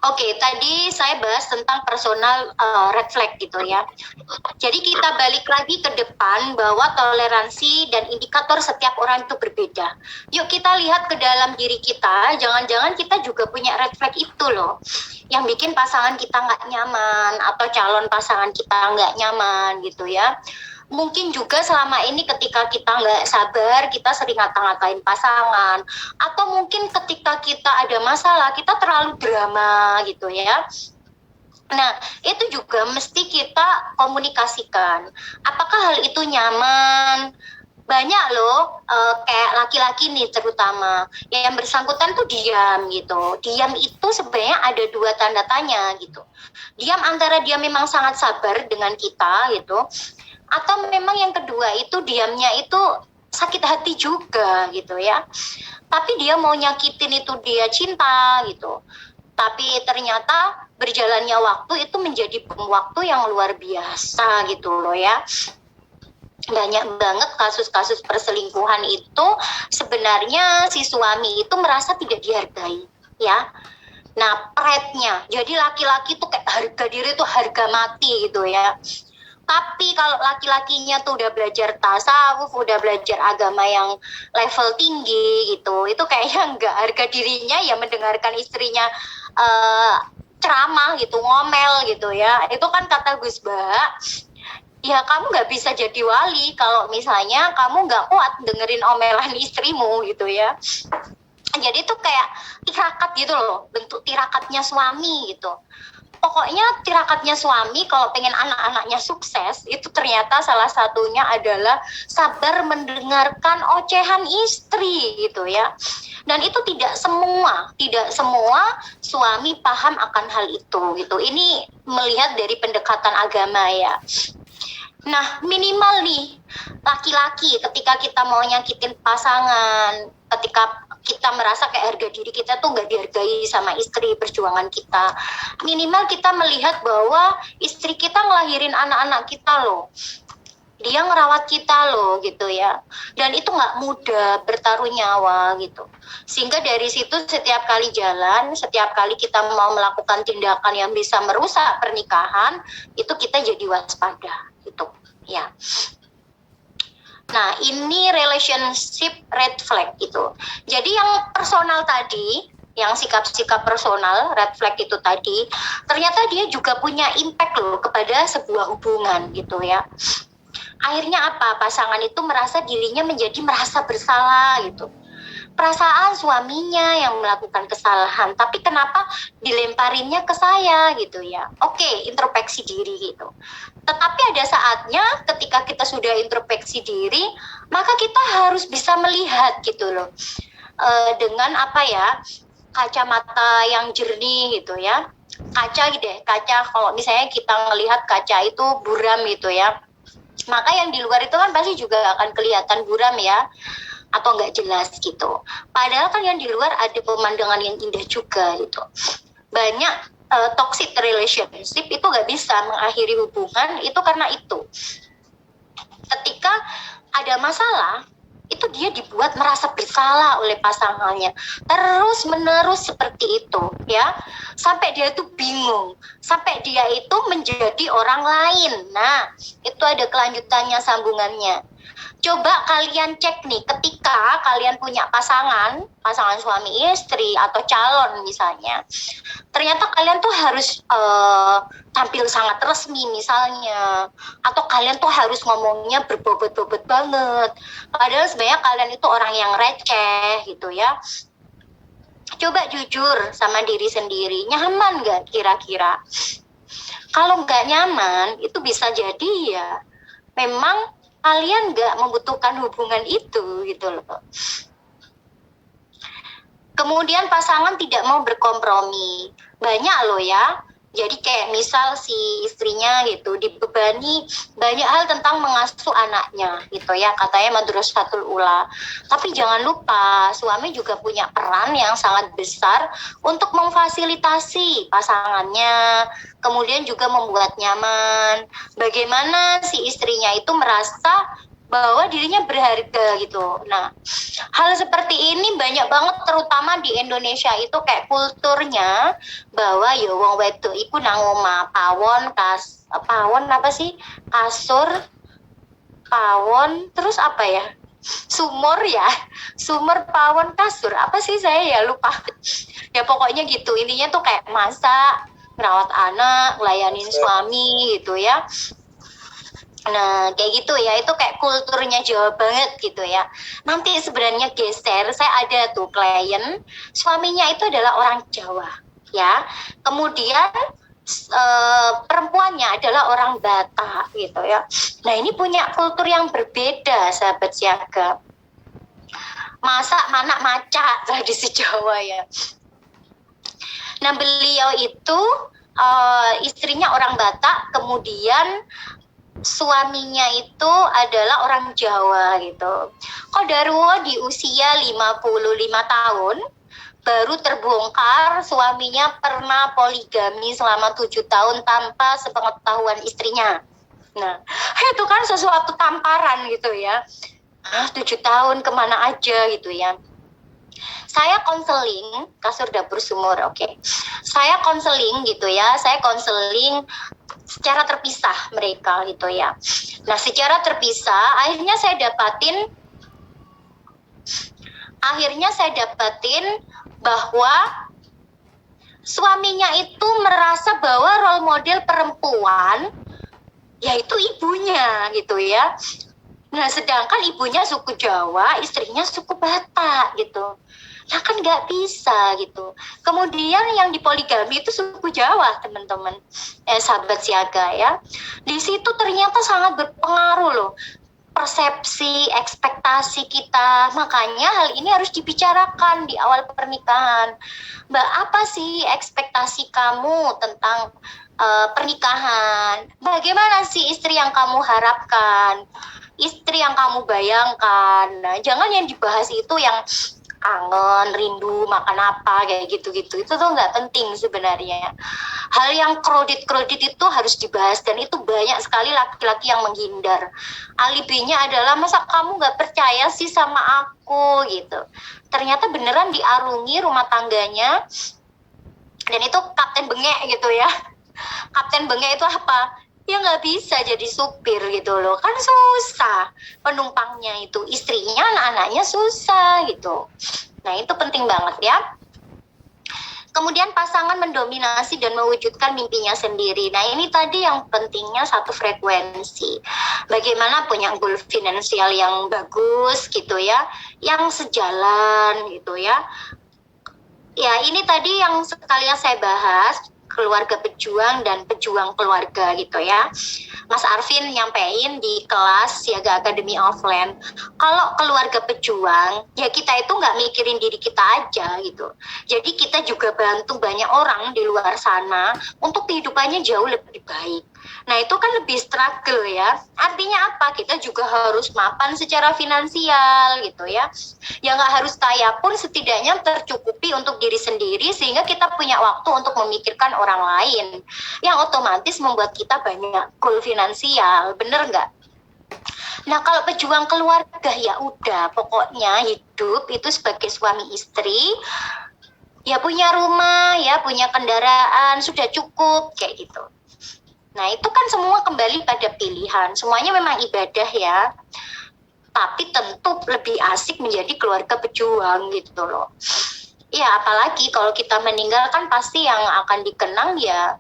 Oke, tadi saya bahas tentang personal red flag gitu ya. Jadi kita balik lagi ke depan bahwa toleransi dan indikator setiap orang itu berbeda. Yuk kita lihat ke dalam diri kita, jangan-jangan kita juga punya red flag itu loh. Yang bikin pasangan kita nggak nyaman atau calon pasangan kita nggak nyaman gitu ya. Mungkin juga selama ini ketika kita nggak sabar, kita sering ngata-ngatain pasangan. Atau mungkin ketika kita ada masalah, kita terlalu drama gitu ya. Nah, itu juga mesti kita komunikasikan. Apakah hal itu nyaman? Banyak loh, kayak laki-laki nih terutama, yang bersangkutan tuh diam gitu. Diam itu sebenarnya ada dua tanda tanya gitu. Diam antara dia memang sangat sabar dengan kita gitu, atau memang yang kedua itu diamnya itu sakit hati juga gitu ya. Tapi dia mau nyakitin itu dia cinta gitu. Tapi ternyata berjalannya waktu itu menjadi bom waktu yang luar biasa gitu loh ya. Banyak banget kasus-kasus perselingkuhan itu sebenarnya si suami itu merasa tidak dihargai ya. Nah, pride-nya. Jadi laki-laki tuh kayak harga diri tuh harga mati gitu ya. Tapi kalau laki-lakinya tuh udah belajar tasawuf, udah belajar agama yang level tinggi gitu, itu kayaknya enggak, harga dirinya ya mendengarkan istrinya ceramah gitu, ngomel gitu ya. Itu kan kata Gus Ba, ya kamu nggak bisa jadi wali kalau misalnya kamu nggak kuat dengerin omelan istrimu gitu ya. Jadi itu kayak tirakat gitu loh, bentuk tirakatnya suami gitu. Pokoknya tirakatnya suami kalau pengen anak-anaknya sukses itu ternyata salah satunya adalah sabar mendengarkan ocehan istri gitu ya. Dan itu tidak semua suami paham akan hal itu gitu. Ini melihat dari pendekatan agama ya. Nah, minimal nih laki-laki ketika kita mau nyakitin pasangan, ketika kita merasa kayak harga diri kita tuh nggak dihargai sama istri perjuangan kita, minimal kita melihat bahwa istri kita ngelahirin anak-anak kita loh, dia ngerawat kita loh gitu ya, dan itu nggak mudah, bertaruh nyawa gitu. Sehingga dari situ setiap kali jalan, setiap kali kita mau melakukan tindakan yang bisa merusak pernikahan, itu kita jadi waspada gitu ya. Nah, ini relationship red flag itu. Jadi yang personal tadi, yang sikap-sikap personal red flag itu tadi, ternyata dia juga punya impact loh kepada sebuah hubungan gitu ya. Akhirnya apa? Pasangan itu merasa dirinya menjadi merasa bersalah gitu. Perasaan suaminya yang melakukan kesalahan, tapi kenapa dilemparinnya ke saya gitu ya. Oke, introspeksi diri gitu. Tetapi ada saatnya ketika kita sudah introspeksi diri, maka kita harus bisa melihat gitu loh. Dengan apa ya, kacamata yang jernih gitu ya. Kaca kalau misalnya kita melihat kaca itu buram gitu ya. Maka yang di luar itu kan pasti juga akan kelihatan buram ya, atau nggak jelas gitu. Padahal kan yang di luar ada pemandangan yang indah juga gitu. Banyak toxic relationship itu nggak bisa mengakhiri hubungan itu karena itu. Ketika ada masalah, itu dia dibuat merasa bersalah oleh pasangannya. Terus menerus seperti itu ya. Sampai dia itu bingung. Sampai dia itu menjadi orang lain. Nah, itu ada kelanjutannya, sambungannya. Coba kalian cek nih, ketika kalian punya pasangan suami istri atau calon misalnya, ternyata kalian tuh harus tampil sangat resmi misalnya, atau kalian tuh harus ngomongnya berbobot-bobot banget, padahal sebenarnya kalian itu orang yang receh gitu ya. Coba jujur sama diri sendiri, nyaman gak kira-kira? Kalau gak nyaman, itu bisa jadi ya memang kalian nggak membutuhkan hubungan itu gitu loh. Kemudian pasangan tidak mau berkompromi. Banyak loh ya. Jadi kayak misal si istrinya gitu dibebani banyak hal tentang mengasuh anaknya gitu ya, katanya madrasatul ula. Tapi jangan lupa suami juga punya peran yang sangat besar untuk memfasilitasi pasangannya, kemudian juga membuat nyaman. Bagaimana si istrinya itu merasa bahwa dirinya berharga gitu. Nah, hal seperti ini banyak banget terutama di Indonesia itu kayak kulturnya bahwa ya wong wedok iku nang omah pawon apa sih? Kasur, pawon, terus apa ya? Sumur ya. Sumur, pawon, kasur. Apa sih saya ya lupa. Ya pokoknya gitu. Intinya tuh kayak masak, merawat anak, ngelayanin suami gitu ya. Nah, kayak gitu ya, itu kayak kulturnya Jawa banget gitu ya. Nanti sebenarnya geser, saya ada tuh klien, suaminya itu adalah orang Jawa, ya. Kemudian perempuannya adalah orang Batak gitu ya. Nah, ini punya kultur yang berbeda, sahabat siaga. Masak, manak, macak, tradisi Jawa ya. Nah, beliau itu istrinya orang Batak, kemudian suaminya itu adalah orang Jawa gitu. Kodarwo di usia 55 tahun baru terbongkar suaminya pernah poligami selama 7 tahun tanpa sepengetahuan istrinya. Nah, itu kan sesuatu tamparan gitu ya. 7 tahun kemana aja gitu ya. Saya konseling, kasur dapur sumur, oke. Saya konseling gitu ya, saya konseling secara terpisah mereka gitu ya. Nah, secara terpisah akhirnya saya dapatin bahwa suaminya itu merasa bahwa role model perempuan yaitu ibunya gitu ya. Nah, sedangkan ibunya suku Jawa, istrinya suku Batak gitu. Nah, kan nggak bisa gitu. Kemudian yang dipoligami itu suku Jawa, teman-teman. Sahabat siaga ya. Di situ ternyata sangat berpengaruh loh. Persepsi, ekspektasi kita. Makanya hal ini harus dibicarakan di awal pernikahan. Mbak, apa sih ekspektasi kamu tentang pernikahan? Bagaimana sih istri yang kamu harapkan? Istri yang kamu bayangkan? Nah, jangan yang dibahas itu yang kangen, rindu, makan apa, kayak gitu-gitu. Itu tuh nggak penting sebenarnya. Hal yang kredit itu harus dibahas, dan itu banyak sekali laki-laki yang menghindar. Alibinya adalah, masa kamu nggak percaya sih sama aku, gitu. Ternyata beneran diarungi rumah tangganya, dan itu kapten bengek gitu ya. Kapten bengek itu apa? Ya nggak bisa jadi supir gitu loh, kan susah penumpangnya itu, istrinya, anak-anaknya susah gitu. Nah, itu penting banget ya. Kemudian pasangan mendominasi dan mewujudkan mimpinya sendiri. Nah, ini tadi yang pentingnya satu frekuensi. Bagaimana punya goal finansial yang bagus gitu ya, yang sejalan gitu ya. Ya, ini tadi yang sekalian saya bahas, keluarga pejuang dan pejuang keluarga gitu ya. Mas Arvin nyampein di kelas Siaga Academy Offline, kalau keluarga pejuang, ya kita itu nggak mikirin diri kita aja gitu. Jadi kita juga bantu banyak orang di luar sana untuk kehidupannya jauh lebih baik. Nah, itu kan lebih struggle ya. Artinya apa? Kita juga harus mapan secara finansial gitu ya. Ya nggak harus kaya pun setidaknya tercukupi untuk diri sendiri, sehingga kita punya waktu untuk memikirkan orang lain, yang otomatis membuat kita banyak goal finansial, bener nggak? Nah, kalau pejuang keluarga ya udah, pokoknya hidup itu sebagai suami istri, ya punya rumah, ya punya kendaraan, sudah cukup kayak gitu. Nah, itu kan semua kembali pada pilihan, semuanya memang ibadah ya. Tapi tentu lebih asik menjadi keluarga pejuang gitu loh. Ya, apalagi kalau kita meninggal kan pasti yang akan dikenang ya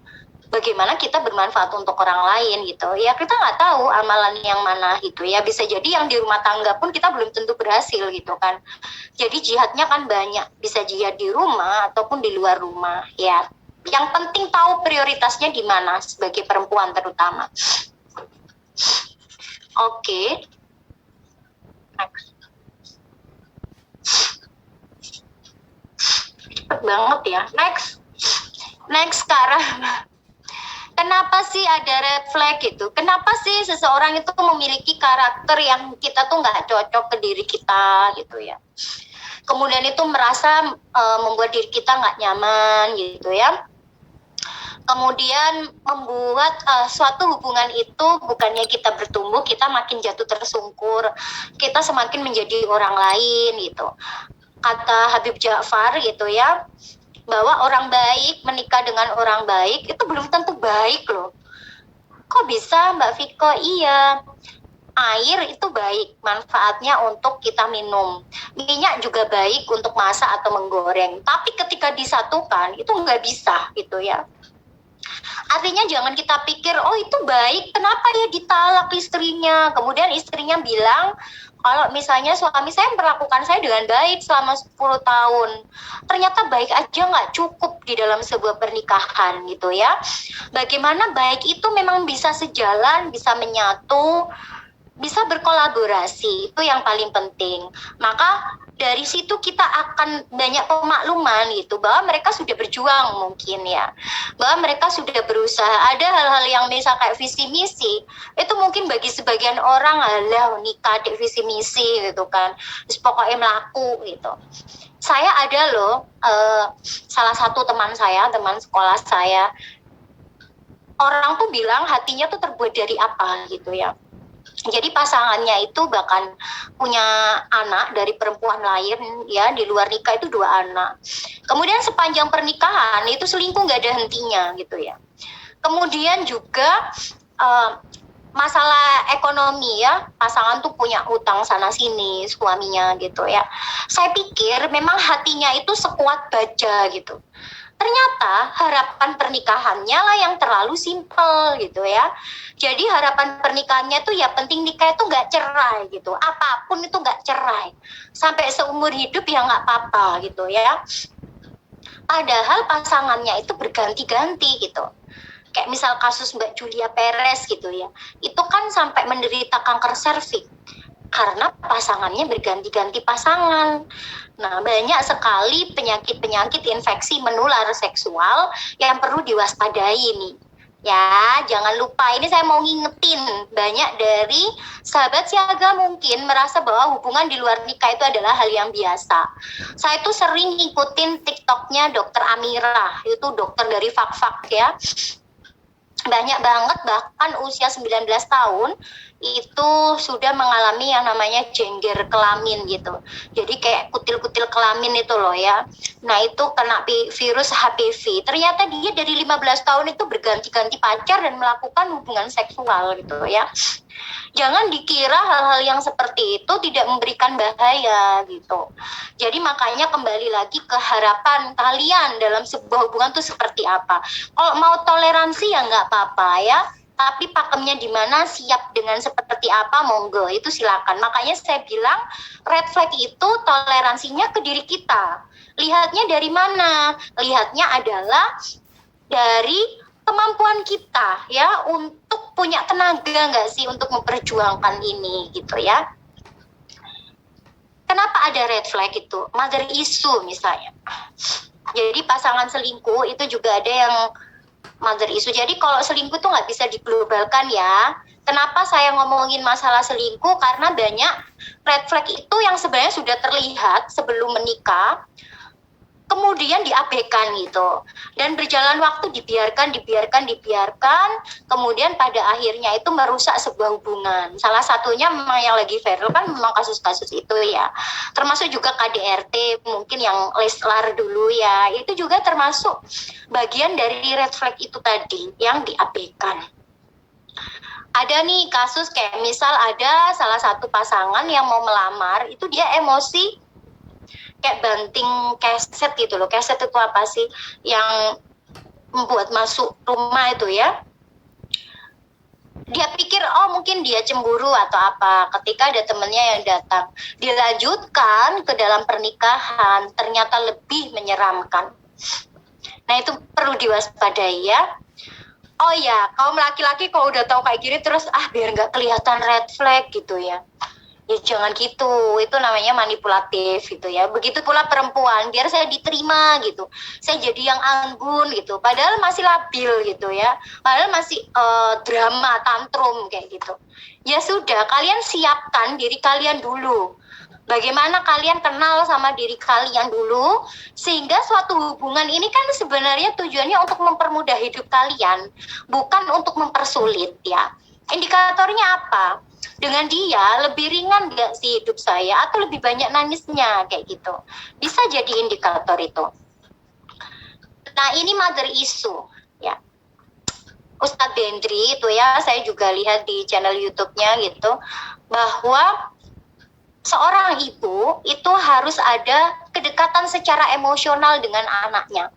bagaimana kita bermanfaat untuk orang lain gitu. Ya, kita nggak tahu amalan yang mana gitu ya. Bisa jadi yang di rumah tangga pun kita belum tentu berhasil gitu kan. Jadi jihadnya kan banyak. Bisa jihad di rumah ataupun di luar rumah ya. Yang penting tahu prioritasnya di mana sebagai perempuan terutama. Oke. Next. Cepet banget ya. Next sekarang. Kenapa sih ada red flag gitu? Kenapa sih seseorang itu memiliki karakter yang kita tuh nggak cocok ke diri kita gitu ya? Kemudian itu merasa membuat diri kita nggak nyaman gitu ya. kemudian membuat suatu hubungan itu bukannya kita bertumbuh, kita makin jatuh tersungkur, kita semakin menjadi orang lain gitu. Kata Habib Ja'far gitu ya, bahwa orang baik menikah dengan orang baik itu belum tentu baik loh. Kok bisa Mbak Viko? Iya, air itu baik, manfaatnya untuk kita minum. Minyak juga baik untuk masak atau menggoreng. Tapi ketika disatukan itu nggak bisa gitu ya. Artinya jangan kita pikir, oh itu baik, kenapa ya ditalak istrinya? Kemudian istrinya bilang, kalau misalnya suami saya memperlakukan saya dengan baik selama 10 tahun. Ternyata baik aja nggak cukup di dalam sebuah pernikahan gitu ya. Bagaimana baik itu memang bisa sejalan, bisa menyatu, bisa berkolaborasi, itu yang paling penting. Maka dari situ kita akan banyak pemakluman gitu, bahwa mereka sudah berjuang mungkin ya, bahwa mereka sudah berusaha. Ada hal-hal yang misal kayak visi misi, itu mungkin bagi sebagian orang alah nikah dek visi misi gitu kan, terus pokoknya melaku gitu. Saya ada loh, salah satu teman saya, teman sekolah saya, orang tuh bilang hatinya tuh terbuat dari apa gitu ya. Jadi pasangannya itu bahkan punya anak dari perempuan lain ya, di luar nikah itu 2 anak. Kemudian sepanjang pernikahan itu selingkuh nggak ada hentinya gitu ya. Kemudian juga masalah ekonomi ya, pasangan tuh punya utang sana sini suaminya gitu ya. Saya pikir memang hatinya itu sekuat baja gitu. Ternyata harapan pernikahannya lah yang terlalu simpel gitu ya. Jadi harapan pernikahannya tuh ya penting nikah itu nggak cerai gitu. Apapun itu nggak cerai. Sampai seumur hidup ya nggak apa-apa gitu ya. Padahal pasangannya itu berganti-ganti gitu. Kayak misal kasus Mbak Julia Perez gitu ya. Itu kan sampai menderita kanker serviks karena pasangannya berganti-ganti pasangan. Nah, banyak sekali penyakit-penyakit infeksi menular seksual yang perlu diwaspadai nih. Ya, jangan lupa, ini saya mau ngingetin, banyak dari sahabat siaga mungkin merasa bahwa hubungan di luar nikah itu adalah hal yang biasa. Saya tuh sering ngikutin TikToknya Dokter Amira, itu dokter dari Fak-Fak ya. Banyak banget, bahkan usia 19 tahun itu sudah mengalami yang namanya jengger kelamin gitu. Jadi kayak kutil-kutil kelamin itu loh ya. Nah itu kena virus HPV. Ternyata dia dari 15 tahun itu berganti-ganti pacar dan melakukan hubungan seksual gitu ya. Jangan dikira hal-hal yang seperti itu tidak memberikan bahaya gitu. Jadi makanya kembali lagi ke harapan kalian dalam sebuah hubungan itu seperti apa. Kalau mau toleransi ya nggak apa-apa ya. Tapi pakemnya di mana, siap dengan seperti apa, monggo, itu silakan. Makanya saya bilang red flag itu toleransinya ke diri kita. Lihatnya dari mana? Lihatnya adalah dari kemampuan kita ya untuk punya tenaga nggak sih untuk memperjuangkan ini gitu ya. Kenapa ada red flag itu? Mother issue misalnya. Jadi pasangan selingkuh itu juga ada yang mother issue. Jadi kalau selingkuh tuh nggak bisa diglobalkan ya. Kenapa saya ngomongin masalah selingkuh? Karena banyak red flag itu yang sebenarnya sudah terlihat sebelum menikah, kemudian diabaikan gitu. Dan berjalan waktu dibiarkan, kemudian pada akhirnya itu merusak sebuah hubungan. Salah satunya memang yang lagi viral kan memang kasus-kasus itu ya. Termasuk juga KDRT, mungkin yang Leslar dulu ya. Itu juga termasuk bagian dari red flag itu tadi yang diabaikan. Ada nih kasus kayak misal ada salah satu pasangan yang mau melamar, itu dia emosi kayak banting keset gitu loh. Keset itu apa sih? Yang membuat masuk rumah itu ya. Dia pikir oh mungkin dia cemburu atau apa ketika ada temennya yang datang. Dilanjutkan ke dalam pernikahan, ternyata lebih menyeramkan. Nah itu perlu diwaspadai ya. Oh ya, kaum laki-laki kalau udah tahu kayak gini terus biar nggak kelihatan red flag gitu ya. Ya jangan gitu, itu namanya manipulatif gitu ya. Begitu pula perempuan, biar saya diterima gitu, saya jadi yang anggun gitu, padahal masih labil gitu ya, padahal masih drama, tantrum kayak gitu. Ya sudah, kalian siapkan diri kalian dulu. Bagaimana kalian kenal sama diri kalian dulu, sehingga suatu hubungan ini kan sebenarnya tujuannya untuk mempermudah hidup kalian, bukan untuk mempersulit ya. Indikatornya apa? Dengan dia lebih ringan nggak sih hidup saya, atau lebih banyak nangisnya kayak gitu. Bisa jadi indikator itu. Nah ini mother issue ya. Ustadz Bendri itu ya, saya juga lihat di channel YouTube-nya gitu, bahwa seorang ibu itu harus ada kedekatan secara emosional dengan anaknya.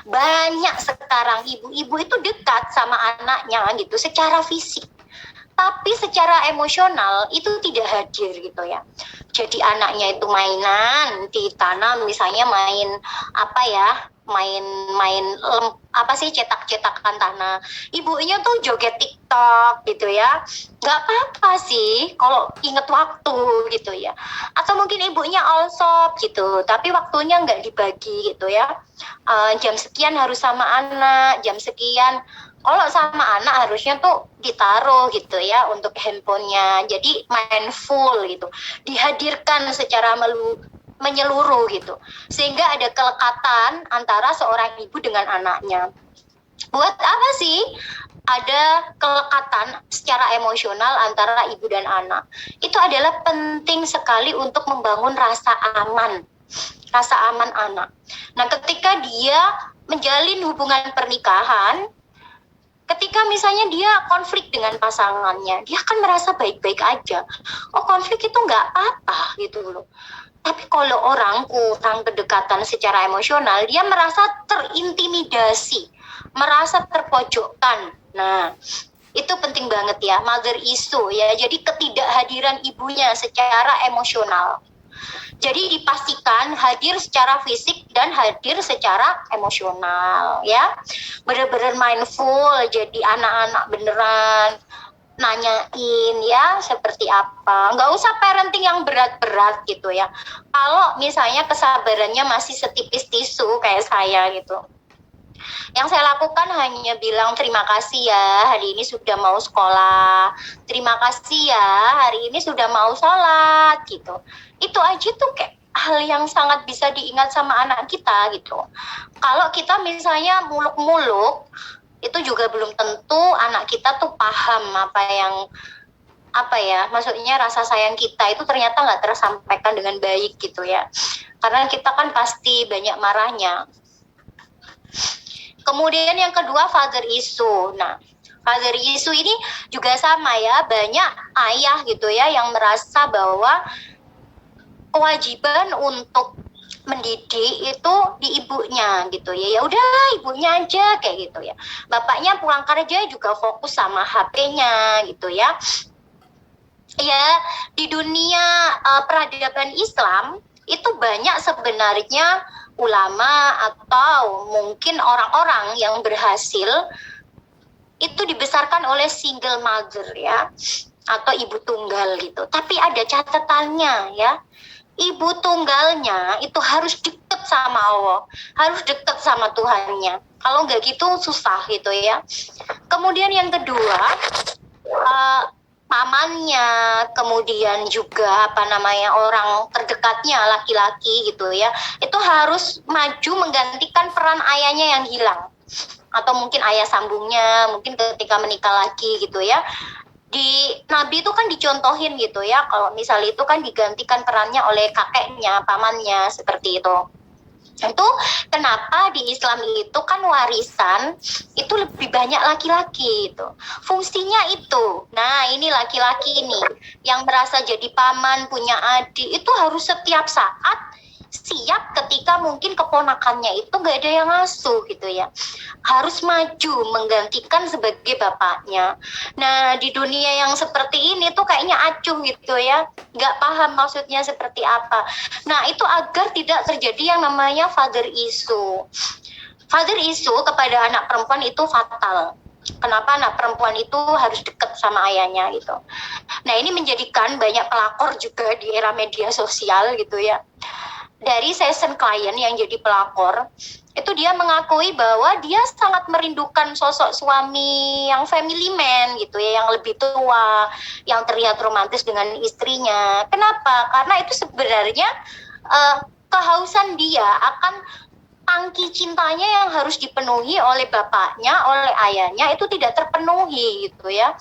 Banyak sekarang ibu-ibu itu dekat sama anaknya gitu secara fisik, tapi secara emosional itu tidak hadir gitu ya. Jadi anaknya itu mainan ditanam, misalnya main apa ya, apa sih, cetak-cetakan tanah. Ibunya tuh joget TikTok gitu ya. Nggak apa-apa sih kalau inget waktu gitu ya. Atau mungkin ibunya all shop gitu, tapi waktunya nggak dibagi gitu ya. Jam sekian harus sama anak, jam sekian. Kalau sama anak harusnya tuh ditaruh gitu ya untuk handphonenya. Jadi mindful gitu. Dihadirkan secara menyeluruh gitu, sehingga ada kelekatan antara seorang ibu dengan anaknya. Buat apa sih ada kelekatan secara emosional antara ibu dan anak? Itu adalah penting sekali untuk membangun rasa aman anak. Nah ketika dia menjalin hubungan pernikahan, ketika misalnya dia konflik dengan pasangannya, dia akan merasa baik-baik aja. Oh, konflik itu nggak apa-apa gitu loh. Tapi kalau orang kurang kedekatan secara emosional, dia merasa terintimidasi, merasa terpojokkan. Nah, itu penting banget ya, mother issue ya. Jadi ketidakhadiran ibunya secara emosional. Jadi dipastikan hadir secara fisik dan hadir secara emosional ya. Benar-benar mindful, jadi anak-anak beneran nanyain ya seperti apa. Nggak usah parenting yang berat-berat gitu ya. Kalau misalnya kesabarannya masih setipis tisu kayak saya gitu, yang saya lakukan hanya bilang terima kasih ya hari ini sudah mau sekolah, terima kasih ya hari ini sudah mau sholat gitu. Itu aja tuh kayak hal yang sangat bisa diingat sama anak kita gitu. Kalau kita misalnya muluk-muluk, itu juga belum tentu anak kita tuh paham apa ya, maksudnya rasa sayang kita itu ternyata nggak tersampaikan dengan baik gitu ya. Karena kita kan pasti banyak marahnya. Kemudian yang kedua, father issue. Nah, father issue ini juga sama ya, banyak ayah gitu ya yang merasa bahwa kewajiban untuk mendidik itu di ibunya gitu ya. Ya udah ibunya aja kayak gitu ya. Bapaknya pulang kerja juga fokus sama HP-nya gitu ya. Ya, di dunia peradaban Islam itu banyak sebenarnya ulama atau mungkin orang-orang yang berhasil itu dibesarkan oleh single mother ya, atau ibu tunggal gitu. Tapi ada catatannya ya, ibu tunggalnya itu harus deket sama Allah, harus deket sama Tuhannya. Kalau nggak gitu susah gitu ya. Kemudian yang kedua, pamannya, kemudian juga orang terdekatnya laki-laki gitu ya, itu harus maju menggantikan peran ayahnya yang hilang, atau mungkin ayah sambungnya mungkin ketika menikah lagi gitu ya. Di Nabi itu kan dicontohin gitu ya, kalau misalnya itu kan digantikan perannya oleh kakeknya, pamannya, seperti itu. Itu kenapa di Islam itu kan warisan itu lebih banyak laki-laki itu. Fungsinya itu. Nah, ini laki-laki nih yang merasa jadi paman, punya adik, itu harus setiap saat siap ketika mungkin keponakannya itu gak ada yang ngasuh gitu ya. Harus maju menggantikan sebagai bapaknya. Nah, di dunia yang seperti ini tuh kayaknya acuh gitu ya, gak paham maksudnya seperti apa. Nah, itu agar tidak terjadi yang namanya father issue. Father issue kepada anak perempuan itu fatal. Kenapa anak perempuan itu harus dekat sama ayahnya gitu. Nah, ini menjadikan banyak pelakor juga di era media sosial gitu ya. dari session klien yang jadi pelakor, itu dia mengakui bahwa dia sangat merindukan sosok suami yang family man gitu ya, yang lebih tua, yang terlihat romantis dengan istrinya. Kenapa? Karena itu sebenarnya kehausan dia akan tangki cintanya yang harus dipenuhi oleh bapaknya, oleh ayahnya itu tidak terpenuhi gitu ya.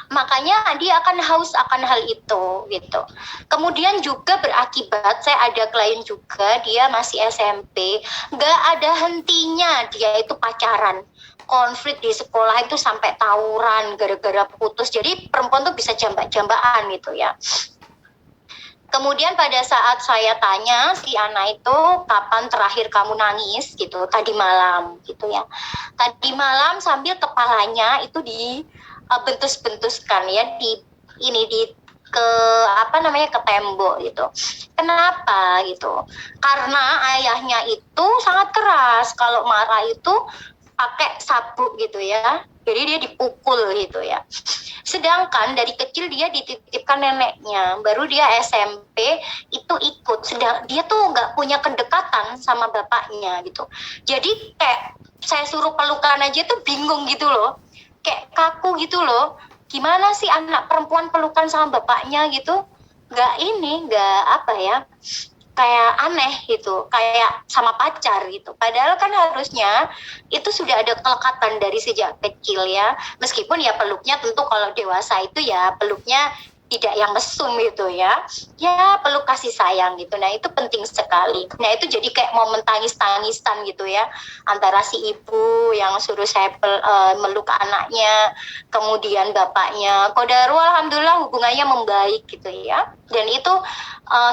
Makanya dia akan haus akan hal itu gitu. Kemudian juga berakibat, saya ada klien juga, dia masih SMP, nggak ada hentinya dia itu pacaran. Konflik di sekolah itu sampai tawuran gara-gara putus. Jadi perempuan tuh bisa jambak-jambakan gitu ya. Kemudian pada saat saya tanya si Ana itu, kapan terakhir kamu nangis gitu, tadi malam gitu ya. Tadi malam sambil kepalanya itu bentus-bentuskan ya, di ke ke tembok gitu. Kenapa gitu? Karena ayahnya itu sangat keras, kalau marah itu pakai sabuk gitu ya. Jadi dia dipukul gitu ya. Sedangkan dari kecil dia dititipkan neneknya, baru dia SMP itu ikut. Sedang dia tuh nggak punya kedekatan sama bapaknya gitu. Jadi kayak saya suruh pelukan aja tuh bingung gitu loh, kayak kaku gitu loh. Gimana sih anak perempuan pelukan sama bapaknya gitu? Nggak kayak aneh gitu, kayak sama pacar gitu. Padahal kan harusnya itu sudah ada kelekatan dari sejak kecil ya. Meskipun ya peluknya tentu kalau dewasa itu ya peluknya tidak yang mesum gitu ya. Ya peluk kasih sayang gitu. Nah itu penting sekali. Nah itu jadi kayak momen tangis-tangisan gitu ya. Antara si ibu yang suruh saya meluk anaknya, kemudian bapaknya. Qadarul alhamdulillah hubungannya membaik gitu ya. Dan itu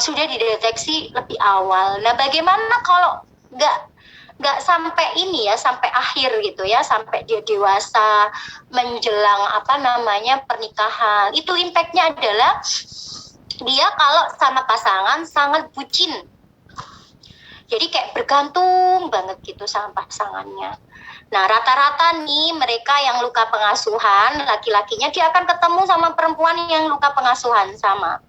sudah dideteksi lebih awal. Nah bagaimana kalau nggak sampai ini ya, sampai akhir gitu ya, sampai dia dewasa menjelang pernikahan, itu impactnya adalah dia kalau sama pasangan sangat bucin, jadi kayak bergantung banget gitu sama pasangannya. Nah rata-rata nih mereka yang luka pengasuhan, laki-lakinya dia akan ketemu sama perempuan yang luka pengasuhan sama.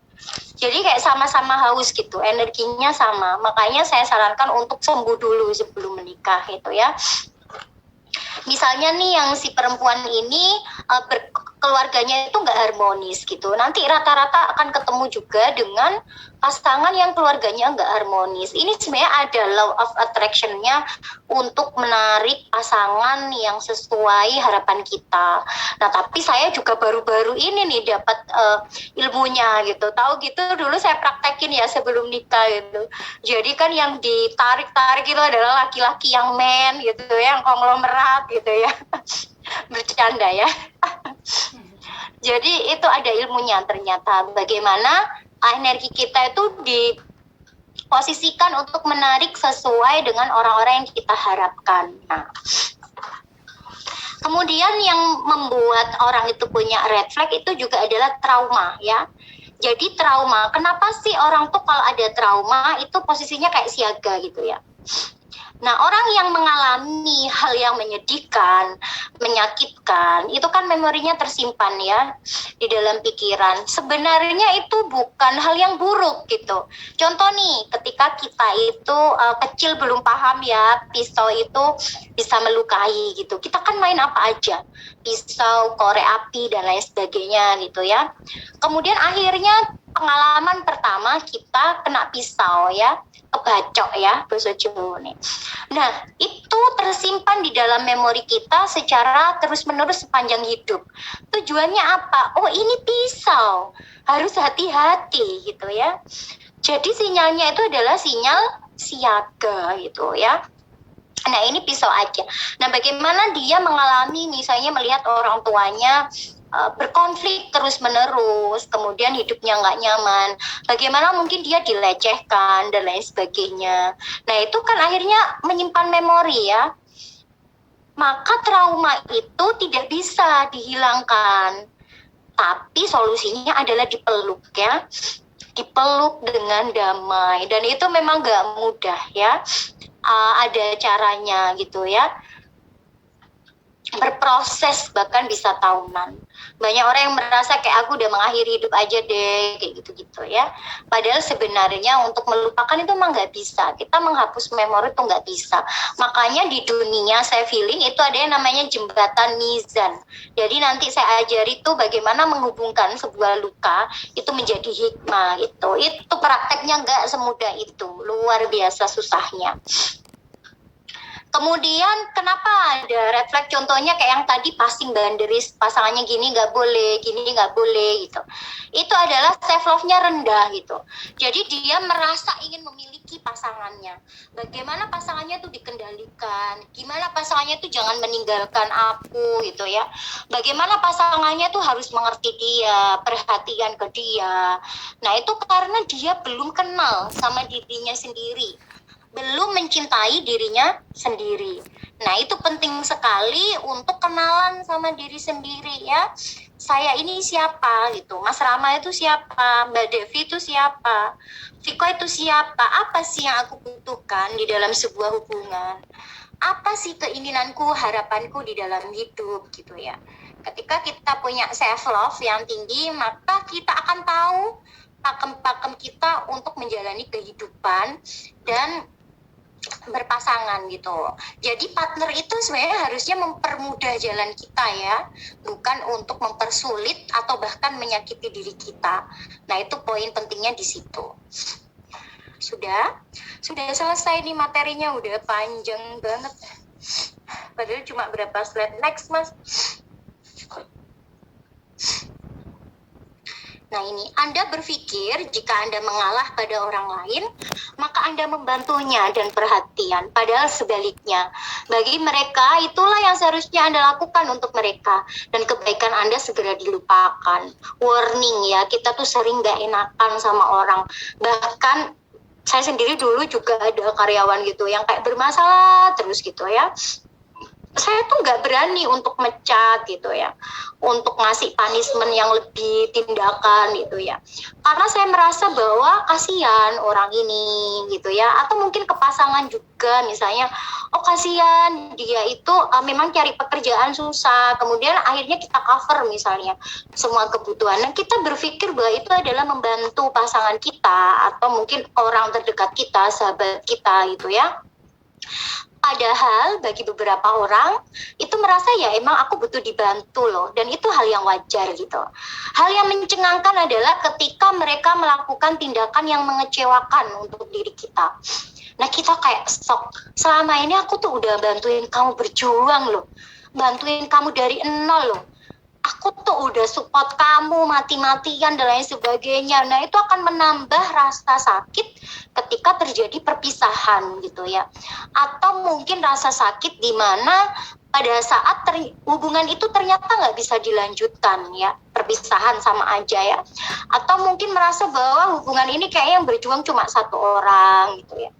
Jadi kayak sama-sama haus gitu, energinya sama. Makanya saya sarankan untuk sembuh dulu sebelum menikah gitu ya. Misalnya nih yang si perempuan ini keluarganya itu nggak harmonis gitu. Nanti rata-rata akan ketemu juga dengan pasangan yang keluarganya nggak harmonis. Ini sebenarnya ada law of attraction-nya untuk menarik pasangan yang sesuai harapan kita. Nah tapi saya juga baru-baru ini nih dapat ilmunya gitu. Tahu gitu dulu saya praktekin ya sebelum nikah gitu. Jadi kan yang ditarik-tarik itu adalah laki-laki yang men gitu ya, yang konglomerat gitu ya. Bercanda ya. Jadi itu ada ilmunya ternyata, bagaimana energi kita itu diposisikan untuk menarik sesuai dengan orang-orang yang kita harapkan. Nah, kemudian yang membuat orang itu punya red flag itu juga adalah trauma ya. Jadi trauma, kenapa sih orang tuh kalau ada trauma itu posisinya kayak siaga gitu ya. Nah, orang yang mengalami hal yang menyedihkan, menyakitkan, itu kan memorinya tersimpan ya di dalam pikiran. Sebenarnya itu bukan hal yang buruk gitu. Contoh nih, ketika kita itu kecil belum paham ya, pisau itu bisa melukai gitu. Kita kan main apa aja, pisau, korek api, dan lain sebagainya gitu ya. Kemudian akhirnya pengalaman pertama kita kena pisau ya, kebacok ya, bahasa Jawa nih. Nah, itu tersimpan di dalam memori kita secara terus-menerus sepanjang hidup. Tujuannya apa? Oh, ini pisau. Harus hati-hati gitu ya. Jadi sinyalnya itu adalah sinyal siaga gitu ya. Nah, ini pisau aja. Nah, bagaimana dia mengalami misalnya melihat orang tuanya berkonflik terus-menerus, kemudian hidupnya nggak nyaman, bagaimana mungkin dia dilecehkan dan lain sebagainya. Nah itu kan akhirnya menyimpan memori ya. Maka trauma itu tidak bisa dihilangkan, tapi solusinya adalah dipeluk ya, dipeluk dengan damai. Dan itu memang nggak mudah ya, ada caranya gitu ya. proses, bahkan bisa tahunan. Banyak orang yang merasa kayak aku udah mengakhiri hidup aja deh, kayak gitu-gitu ya. Padahal sebenarnya untuk melupakan itu emang nggak bisa. Kita menghapus memori itu nggak bisa. Makanya di dunia saya feeling itu ada yang namanya jembatan mizan. Jadi nanti saya ajari tuh bagaimana menghubungkan sebuah luka itu menjadi hikmah gitu. Itu prakteknya nggak semudah itu, luar biasa susahnya. Kemudian kenapa ada red flag, contohnya kayak yang tadi passing boundaries, pasangannya gini nggak boleh, gini nggak boleh gitu. Itu adalah self love-nya rendah gitu. Jadi dia merasa ingin memiliki pasangannya. Bagaimana pasangannya itu dikendalikan, gimana pasangannya itu jangan meninggalkan aku gitu ya. Bagaimana pasangannya itu harus mengerti dia, perhatian ke dia. Nah itu karena dia belum kenal sama dirinya sendiri, belum mencintai dirinya sendiri. Nah itu penting sekali untuk kenalan sama diri sendiri ya. Saya ini siapa gitu, Mas Rama itu siapa, Mbak Devi itu siapa, Viko itu siapa, apa sih yang aku butuhkan di dalam sebuah hubungan, apa sih keinginanku, harapanku di dalam hidup gitu ya. Ketika kita punya self love yang tinggi, maka kita akan tahu pakem-pakem kita untuk menjalani kehidupan dan berpasangan gitu. Jadi partner itu sebenarnya harusnya mempermudah jalan kita ya, bukan untuk mempersulit atau bahkan menyakiti diri kita. Nah itu poin pentingnya di situ. Sudah selesai nih materinya, udah panjang banget. Padahal cuma berapa slide. Next Mas. Nah ini, Anda berpikir jika Anda mengalah pada orang lain, maka Anda membantunya dan perhatian. Padahal sebaliknya, bagi mereka itulah yang seharusnya Anda lakukan untuk mereka. Dan kebaikan Anda segera dilupakan. Warning ya, kita tuh sering gak enakan sama orang. Bahkan saya sendiri dulu juga ada karyawan gitu yang kayak bermasalah terus gitu ya. Saya tuh nggak berani untuk mecat gitu ya, untuk ngasih punishment yang lebih tindakan gitu ya, karena saya merasa bahwa kasihan orang ini gitu ya, atau mungkin ke pasangan juga misalnya, oh kasihan dia itu memang cari pekerjaan susah, kemudian akhirnya kita cover misalnya semua kebutuhan. Nah, kita berpikir bahwa itu adalah membantu pasangan kita atau mungkin orang terdekat kita, sahabat kita gitu ya. Padahal bagi beberapa orang itu merasa ya emang aku butuh dibantu loh, dan itu hal yang wajar gitu. Hal yang mencengangkan adalah ketika mereka melakukan tindakan yang mengecewakan untuk diri kita. Nah kita kayak shock, selama ini aku tuh udah bantuin kamu berjuang loh, bantuin kamu dari nol loh, aku tuh udah support kamu mati-matian dan lain sebagainya. Nah itu akan menambah rasa sakit ketika terjadi perpisahan gitu ya. Atau mungkin rasa sakit di mana pada saat hubungan itu ternyata nggak bisa dilanjutkan ya, perpisahan sama aja ya. Atau mungkin merasa bahwa hubungan ini kayaknya yang berjuang cuma satu orang gitu ya.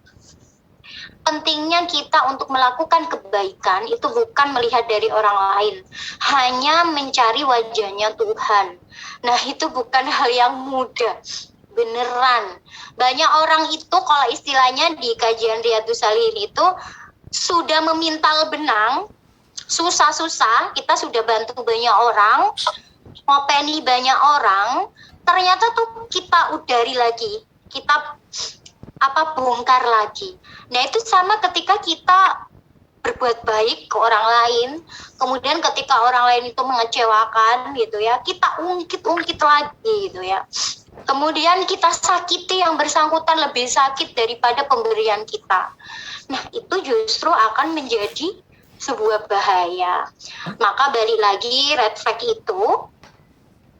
Pentingnya kita untuk melakukan kebaikan itu bukan melihat dari orang lain, hanya mencari wajahnya Tuhan. Nah itu bukan hal yang mudah, beneran. Banyak orang itu kalau istilahnya di kajian Riyadhus Shalihin itu sudah memintal benang, susah-susah, kita sudah bantu banyak orang, ngopeni banyak orang, ternyata tuh kita udari lagi, kita bongkar lagi. Nah itu sama ketika kita berbuat baik ke orang lain, kemudian ketika orang lain itu mengecewakan gitu ya, kita ungkit lagi gitu ya. Kemudian kita sakiti yang bersangkutan lebih sakit daripada pemberian kita. Nah itu justru akan menjadi sebuah bahaya. Maka balik lagi, red flag itu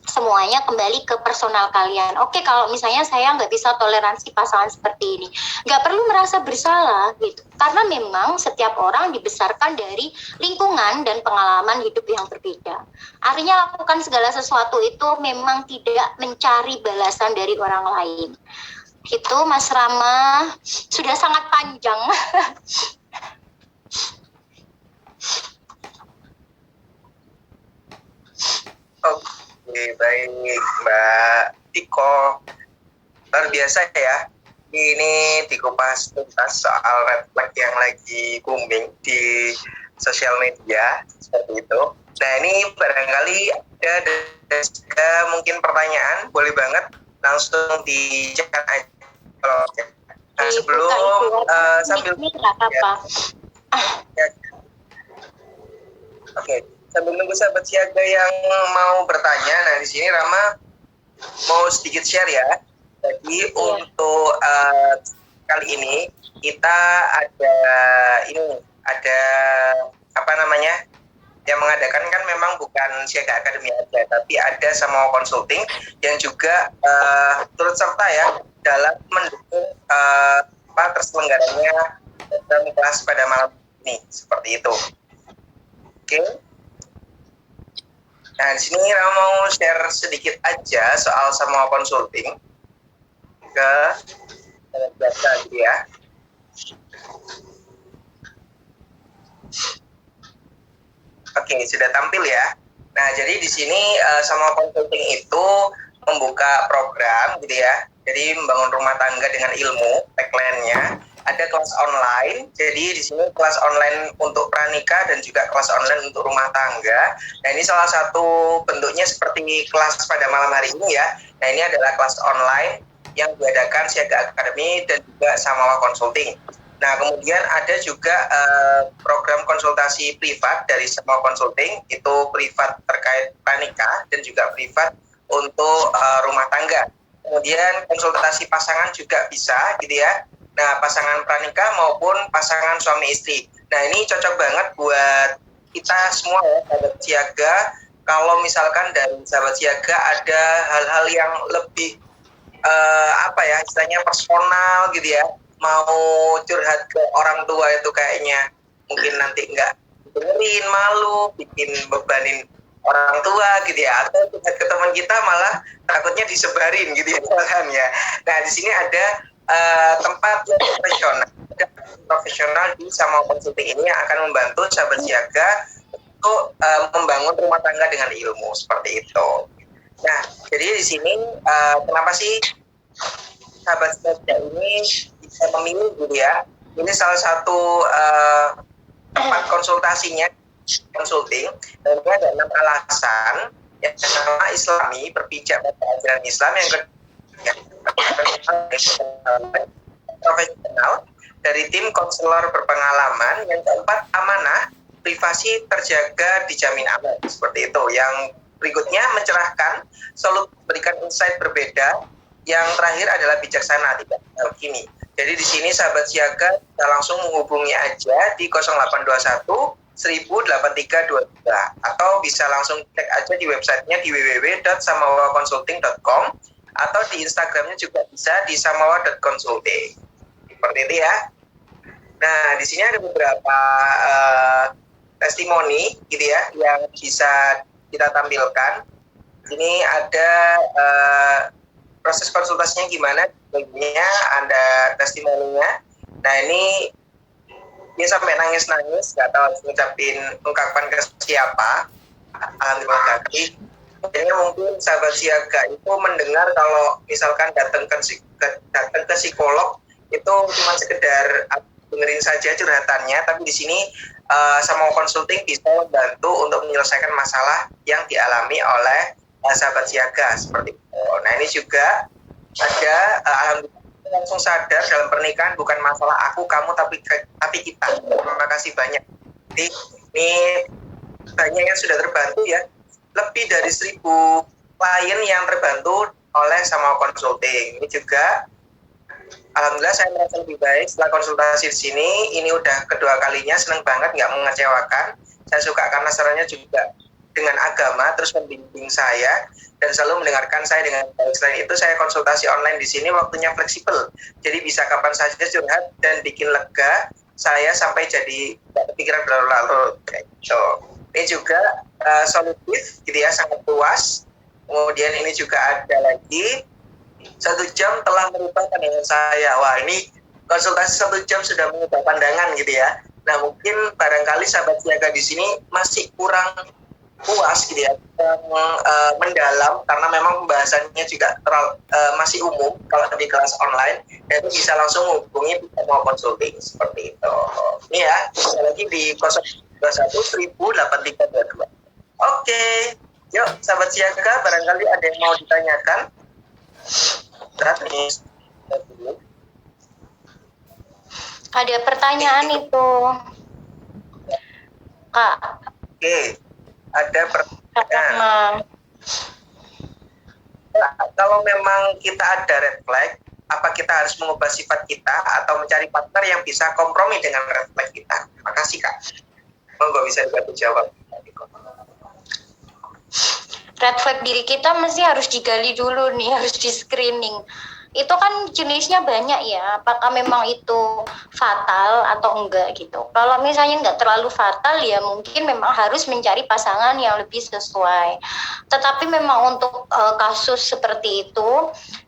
semuanya kembali ke personal kalian. Oke, kalau misalnya saya nggak bisa toleransi pasangan seperti ini, nggak perlu merasa bersalah gitu. Karena memang setiap orang dibesarkan dari lingkungan dan pengalaman hidup yang berbeda. Artinya lakukan segala sesuatu itu memang tidak mencari balasan dari orang lain. Itu Mas Rama, sudah sangat panjang. Oke, baik Mbak Tiko. Luar biasa ya. Ini dikupas tuntas soal red flag yang lagi booming di sosial media seperti itu. Nah ini barangkali ada juga mungkin pertanyaan, boleh banget langsung di chat aja. Nah sebelum sambil apa? Oke, sambil nunggu sahabat siaga yang mau bertanya, nah di sini Rama mau sedikit share ya. Jadi untuk kali ini kita ada apa namanya, yang mengadakan kan memang bukan Siaga Academy aja, tapi ada Samawa Consulting yang juga turut serta ya dalam mendukung terselenggaranya kelas pada malam ini seperti itu. Oke. Nah, di sini Rama mau share sedikit aja soal Samawa Consulting ke biasa gitu ya. Oke, sudah tampil ya. Nah, jadi di sini Samawa Consulting itu membuka program gitu ya. Jadi membangun rumah tangga dengan ilmu, tagline-nya. Ada kelas online, jadi di sini kelas online untuk pranikah dan juga kelas online untuk rumah tangga. Nah ini salah satu bentuknya seperti kelas pada malam hari ini ya. Nah ini adalah kelas online yang diadakan Siaga Academy dan juga Samawa Consulting. Nah kemudian ada juga program konsultasi privat dari Samawa Consulting, itu privat terkait pranikah dan juga privat untuk rumah tangga. Kemudian konsultasi pasangan juga bisa gitu ya. Nah, pasangan pranikah maupun pasangan suami istri. Nah, ini cocok banget buat kita semua ya, sahabat siaga. Kalau misalkan dari sahabat siaga ada hal-hal yang lebih istilahnya personal gitu ya, mau curhat ke orang tua itu kayaknya mungkin nanti nggak dengerin, malu, bikin bebanin orang tua gitu ya, atau curhat ke teman kita malah takutnya disebarin gitu ya ya. Nah, di sini ada tempat yang profesional di Samawa Consulting ini yang akan membantu sahabat siaga untuk membangun rumah tangga dengan ilmu seperti itu. Nah, jadi di sini kenapa sih sahabat siaga ini bisa memilih gitu ya? Ini salah satu tempat konsultasinya consulting, dan ini ada 6 alasan. Yang pertama Islami, berpijak pada ajaran Islam. Yang kedua profesional dari tim konselor berpengalaman. Yang keempat amanah, privasi terjaga dijamin aman seperti itu. Yang berikutnya mencerahkan, selalu memberikan insight berbeda. Yang terakhir adalah bijaksana, tidak alkimi. Jadi di sini sahabat siaga bisa langsung menghubungi aja di 0821 108323 atau bisa langsung cek aja di websitenya di www.samawaconsulting.com atau di Instagramnya juga bisa di samawa.consulting. Seperti itu ya. Nah, di sini ada beberapa testimoni gitu ya yang bisa kita tampilkan. Ini ada proses konsultasinya gimana, bagiannya ada testimoninya. Nah, ini dia sampai nangis-nangis, nggak tahu harus ungkapan ke siapa. Alhamdulillah. Jadi mungkin sahabat siaga itu mendengar kalau misalkan datang ke psikolog itu cuma sekedar dengerin saja curhatannya, tapi di sini Samawa Consulting bisa membantu untuk menyelesaikan masalah yang dialami oleh sahabat siaga seperti itu. Nah ini juga ada alhamdulillah langsung sadar dalam pernikahan bukan masalah aku, kamu, tapi kita. Terima kasih banyak. Jadi ini banyak yang sudah terbantu ya. Lebih dari 1.000 klien yang terbantu oleh Samawa Consulting. Ini juga alhamdulillah saya merasa lebih baik setelah konsultasi di sini. Ini udah kedua kalinya, senang banget, nggak mengecewakan. Saya suka karena sarannya juga dengan agama, terus membimbing saya dan selalu mendengarkan saya dengan baik. Selain itu saya konsultasi online di sini waktunya fleksibel, jadi bisa kapan saja curhat dan bikin lega saya sampai jadi pikiran berlalu-lalu. So, ini juga solutif gitu ya, sangat luas. Kemudian ini juga ada lagi 1 jam telah merubah pandangan saya. Wah, ini konsultasi 1 jam sudah mengubah pandangan gitu ya. Nah, mungkin barangkali sahabat siaga di sini masih kurang puas gitu ya, mendalam karena memang pembahasannya juga masih umum kalau di kelas online, dan itu bisa langsung menghubungi Samawa Consulting seperti itu. Ini ya, bisa lagi di 21 1832. Oke, yuk sahabat siaga, barangkali ada yang mau ditanyakan. Ada pertanyaan itu, Kak. Oke, ada pertanyaan. Kak. Kalau memang kita ada red flag, apa kita harus mengubah sifat kita atau mencari partner yang bisa kompromi dengan red flag kita? Terima kasih, Kak. Monggo bisa dibantu jawab. Red flag diri kita mesti harus digali dulu nih, harus di screening. Itu kan jenisnya banyak ya, apakah memang itu fatal atau enggak gitu. Kalau misalnya enggak terlalu fatal ya mungkin memang harus mencari pasangan yang lebih sesuai. Tetapi memang untuk kasus seperti itu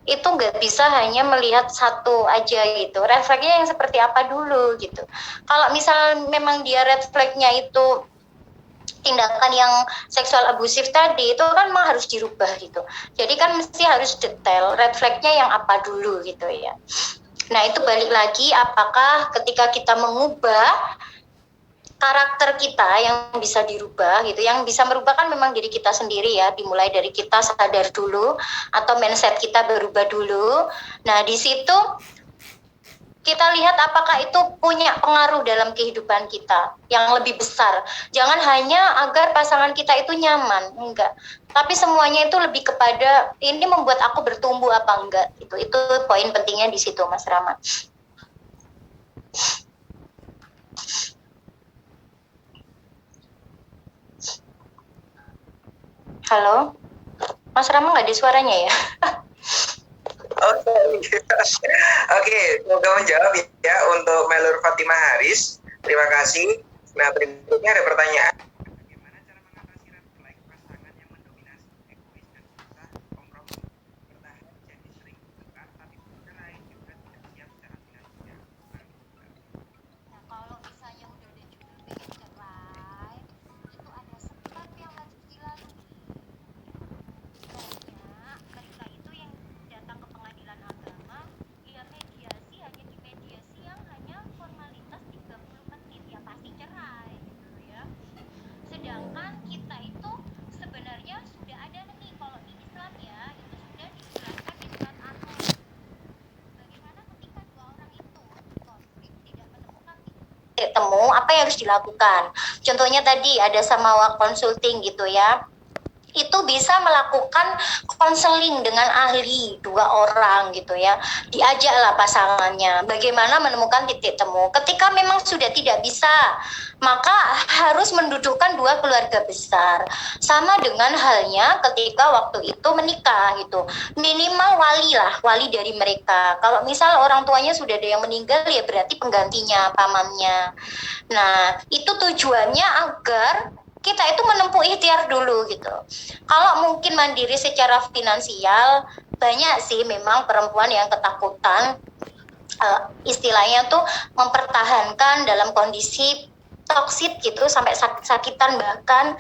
enggak bisa hanya melihat satu aja gitu. Red flagnya yang seperti apa dulu gitu. Kalau misal memang dia red flagnya itu tindakan yang seksual abusif tadi itu kan memang harus dirubah gitu. Jadi kan mesti harus detail red flagnya yang apa dulu gitu ya. Nah itu balik lagi apakah ketika kita mengubah karakter kita yang bisa dirubah gitu, yang bisa merubah kan memang diri kita sendiri ya, dimulai dari kita sadar dulu atau mindset kita berubah dulu. Nah di situ kita lihat apakah itu punya pengaruh dalam kehidupan kita yang lebih besar. Jangan hanya agar pasangan kita itu nyaman, enggak. Tapi semuanya itu lebih kepada ini membuat aku bertumbuh apa enggak. Itu poin pentingnya di situ, Mas Rama. Halo, Mas Rama nggak ada suaranya ya? Oke, semoga menjawab ya untuk Melur Fatimah Haris. Terima kasih. Nah, berikutnya ada pertanyaan. Bagaimana cara mengatasi red flag pasangan yang mendominasi, egois dan susah kompromi, bertahan jadi sering bertengkar tapi bercerai juga tidak siap secara finansial. Nah, kalau misalnya udah ada judul pengen cerai, itu ada step yang harus dilalui. Banyak mereka itu yang datang ke pengadilan agama, ya mediasi hanya di mediasi yang hanya formalitas 30 menit, ya pasti cerai gitu ya. Sedangkan kita itu sebenarnya sudah ada nih, kalau di Islam ya, itu sudah dijelaskan di surat An-Nur. Bagaimana ketika dua orang itu konflik tidak menemukan titik temu, apa yang harus dilakukan? Contohnya tadi ada Samawa Consulting gitu ya. Itu bisa melakukan konseling dengan ahli 2 orang gitu ya, diajaklah pasangannya bagaimana menemukan titik temu. Ketika memang sudah tidak bisa, maka harus mendudukkan 2 keluarga besar, sama dengan halnya ketika waktu itu menikah gitu, minimal wali dari mereka. Kalau misal orang tuanya sudah ada yang meninggal ya berarti penggantinya pamannya. Nah itu tujuannya agar kita itu menempuh ikhtiar dulu gitu. Kalau mungkin mandiri secara finansial, banyak sih memang perempuan yang ketakutan istilahnya tuh mempertahankan dalam kondisi toksit gitu, sampai sakit-sakitan, bahkan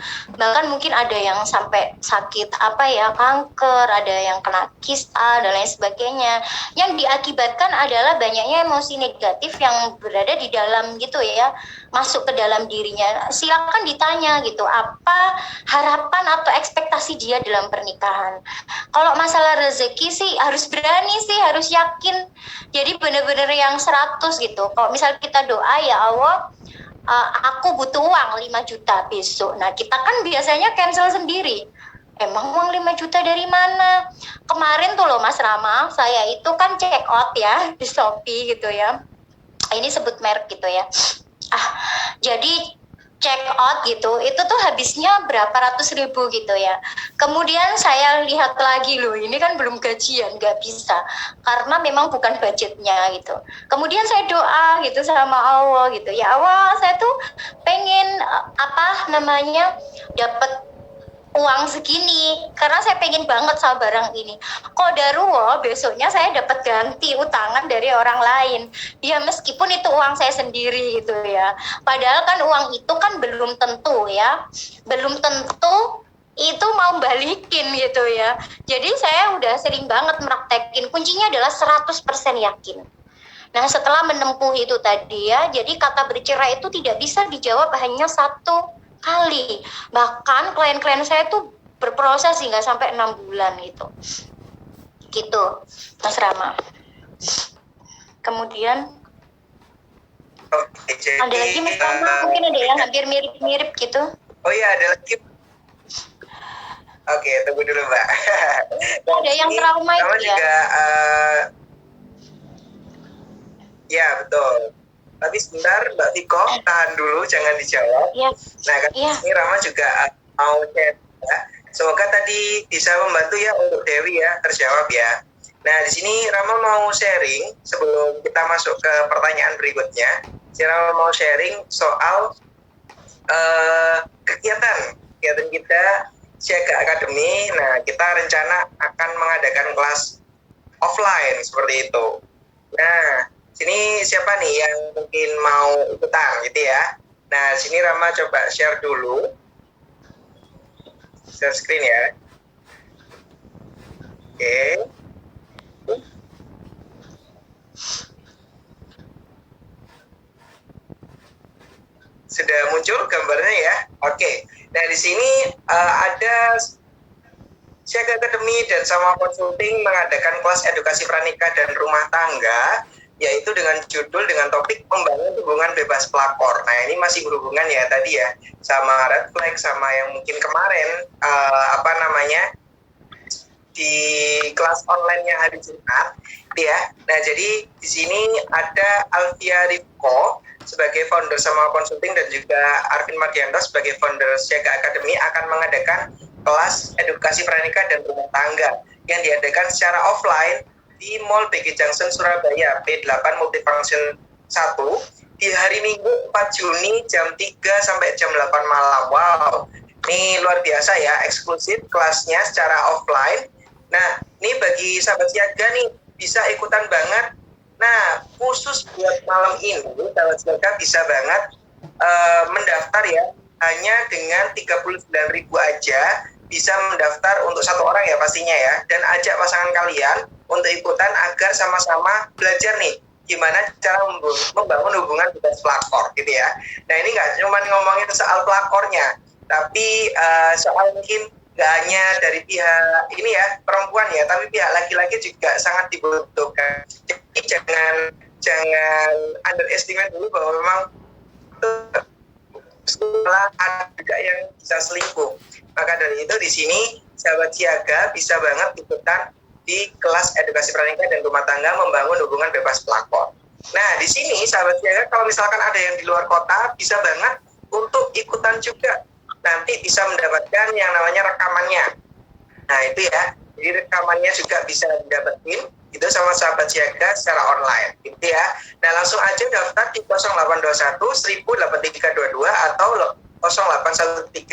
mungkin ada yang sampai sakit kanker, ada yang kena kista dan lain sebagainya, yang diakibatkan adalah banyaknya emosi negatif yang berada di dalam gitu ya, masuk ke dalam dirinya. Silakan ditanya gitu, apa harapan atau ekspektasi dia dalam pernikahan. Kalau masalah rezeki sih harus berani sih, harus yakin, jadi benar-benar yang 100 gitu. Kalau misal kita doa, ya Allah, aku butuh uang 5 juta besok. Nah kita kan biasanya cancel sendiri. Emang uang 5 juta dari mana? Kemarin tuh loh Mas Rama, saya itu kan check out ya di Shopee gitu ya. Ini sebut merek gitu ya. Jadi check out gitu, itu tuh habisnya berapa ratus ribu gitu ya. Kemudian saya lihat lagi loh, ini kan belum gajian, nggak bisa, karena memang bukan budgetnya gitu. Kemudian saya doa gitu sama Allah gitu, ya Allah saya tuh pengen dapat uang segini karena saya pengen banget sama barang ini. Qadarullah besoknya saya dapat ganti utangan dari orang lain. Ya meskipun itu uang saya sendiri gitu ya. Padahal kan uang itu kan belum tentu ya. Belum tentu itu mau balikin gitu ya. Jadi saya udah sering banget meraktekin, kuncinya adalah 100% yakin. Nah, setelah menempuh itu tadi ya, jadi kata bercerai itu tidak bisa dijawab hanya satu kali. Bahkan klien-klien saya tuh berproses hingga sampai 6 bulan gitu. Gitu, Mas Rama. Kemudian Oke, jadi ada lagi Mas Rama, mungkin ada yang hampir mirip-mirip gitu. oh iya, ada lagi. Oke, tunggu dulu, Mbak. Ada yang trauma itu ya? Juga, ya, betul. Tapi sebentar, Mbak Viko, tahan dulu, jangan dijawab. Iya. Nah, kan ini Rama juga mau share ya. Semoga tadi bisa membantu ya untuk Dewi ya, terjawab ya. Nah, di sini Rama mau sharing sebelum kita masuk ke pertanyaan berikutnya. Si Rama mau sharing soal kegiatan kita Siaga Academy. Nah, kita rencana akan mengadakan kelas offline seperti itu. Nah, sini siapa nih yang mungkin mau ikutan gitu ya? Nah, sini Rama coba share dulu. Share screen ya. Oke. Sudah muncul gambarnya ya? Oke. Nah, di sini ada Siaga Academy dan Sama Consulting mengadakan kelas edukasi pranikah dan rumah tangga, yaitu dengan judul dengan topik membangun hubungan bebas pelakor. Nah, ini masih berhubungan ya tadi ya sama red flag, sama yang mungkin kemarin di kelas online-nya hari Jumat ya. Nah, jadi di sini ada Alfia Rifko sebagai founder Sama Consulting dan juga Arvin Mardianto sebagai founder Siaga Academy akan mengadakan kelas edukasi pranikah dan rumah tangga yang diadakan secara offline di Mall BG Junction Surabaya P8 Multifunction 1 di hari Minggu 4 Juni jam 3 sampai jam 8 malam. Wow, ini luar biasa ya, eksklusif kelasnya secara offline. Nah, ini bagi sahabat siaga nih bisa ikutan banget. Nah, khusus buat malam ini sahabat siaga bisa banget mendaftar ya, hanya dengan 39.000 aja bisa mendaftar untuk satu orang ya pastinya ya, dan ajak pasangan kalian untuk ikutan agar sama-sama belajar nih gimana cara membangun hubungan bebas pelakor gitu ya. Nah, ini nggak cuma ngomongin soal pelakornya, tapi soal mungkin nggak hanya dari pihak ini ya perempuan ya, tapi pihak laki-laki juga sangat dibutuhkan. Jadi jangan underestimate dulu bahwa memang setelah ada juga yang bisa selingkuh. Maka dari itu di sini sahabat siaga bisa banget ikutan di kelas edukasi pranikah dan rumah tangga membangun hubungan bebas pelakor. Nah, di sini sahabat siaga kalau misalkan ada yang di luar kota bisa banget untuk ikutan juga. Nanti bisa mendapatkan yang namanya rekamannya. Nah, itu ya. Jadi rekamannya juga bisa didapetin itu sama sahabat siaga secara online gitu ya. Nah, langsung aja daftar di 0821 108322 atau 0813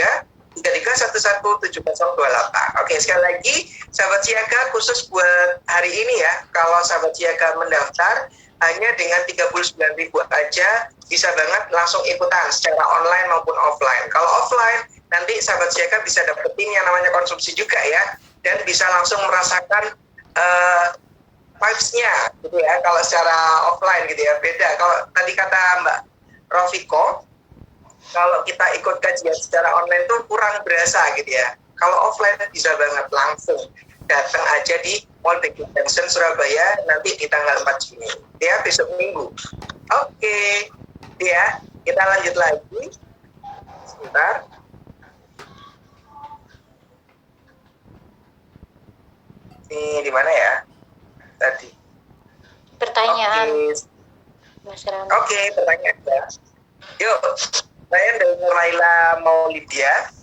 33117028. Oke, sekali lagi sahabat siaga khusus buat hari ini ya. Kalau sahabat siaga mendaftar hanya dengan 39.000 aja bisa banget langsung ikutan secara online maupun offline. Kalau offline nanti sahabat siaga bisa dapetin yang namanya konsumsi juga ya, dan bisa langsung merasakan vibes-nya gitu ya. Kalau secara offline gitu ya beda. Kalau tadi kata Mbak Rofiko, kalau kita ikut kajian secara online tuh kurang berasa gitu ya. Kalau offline bisa banget langsung datang aja di Mall BG Junction Surabaya nanti di tanggal 4 Juni ya, besok Minggu. Oke ya, kita lanjut lagi sebentar. Ini di mana ya tadi pertanyaan Mas Rama. Oke, pertanyaan ya. Yuk, saya dari Laila Maulidia.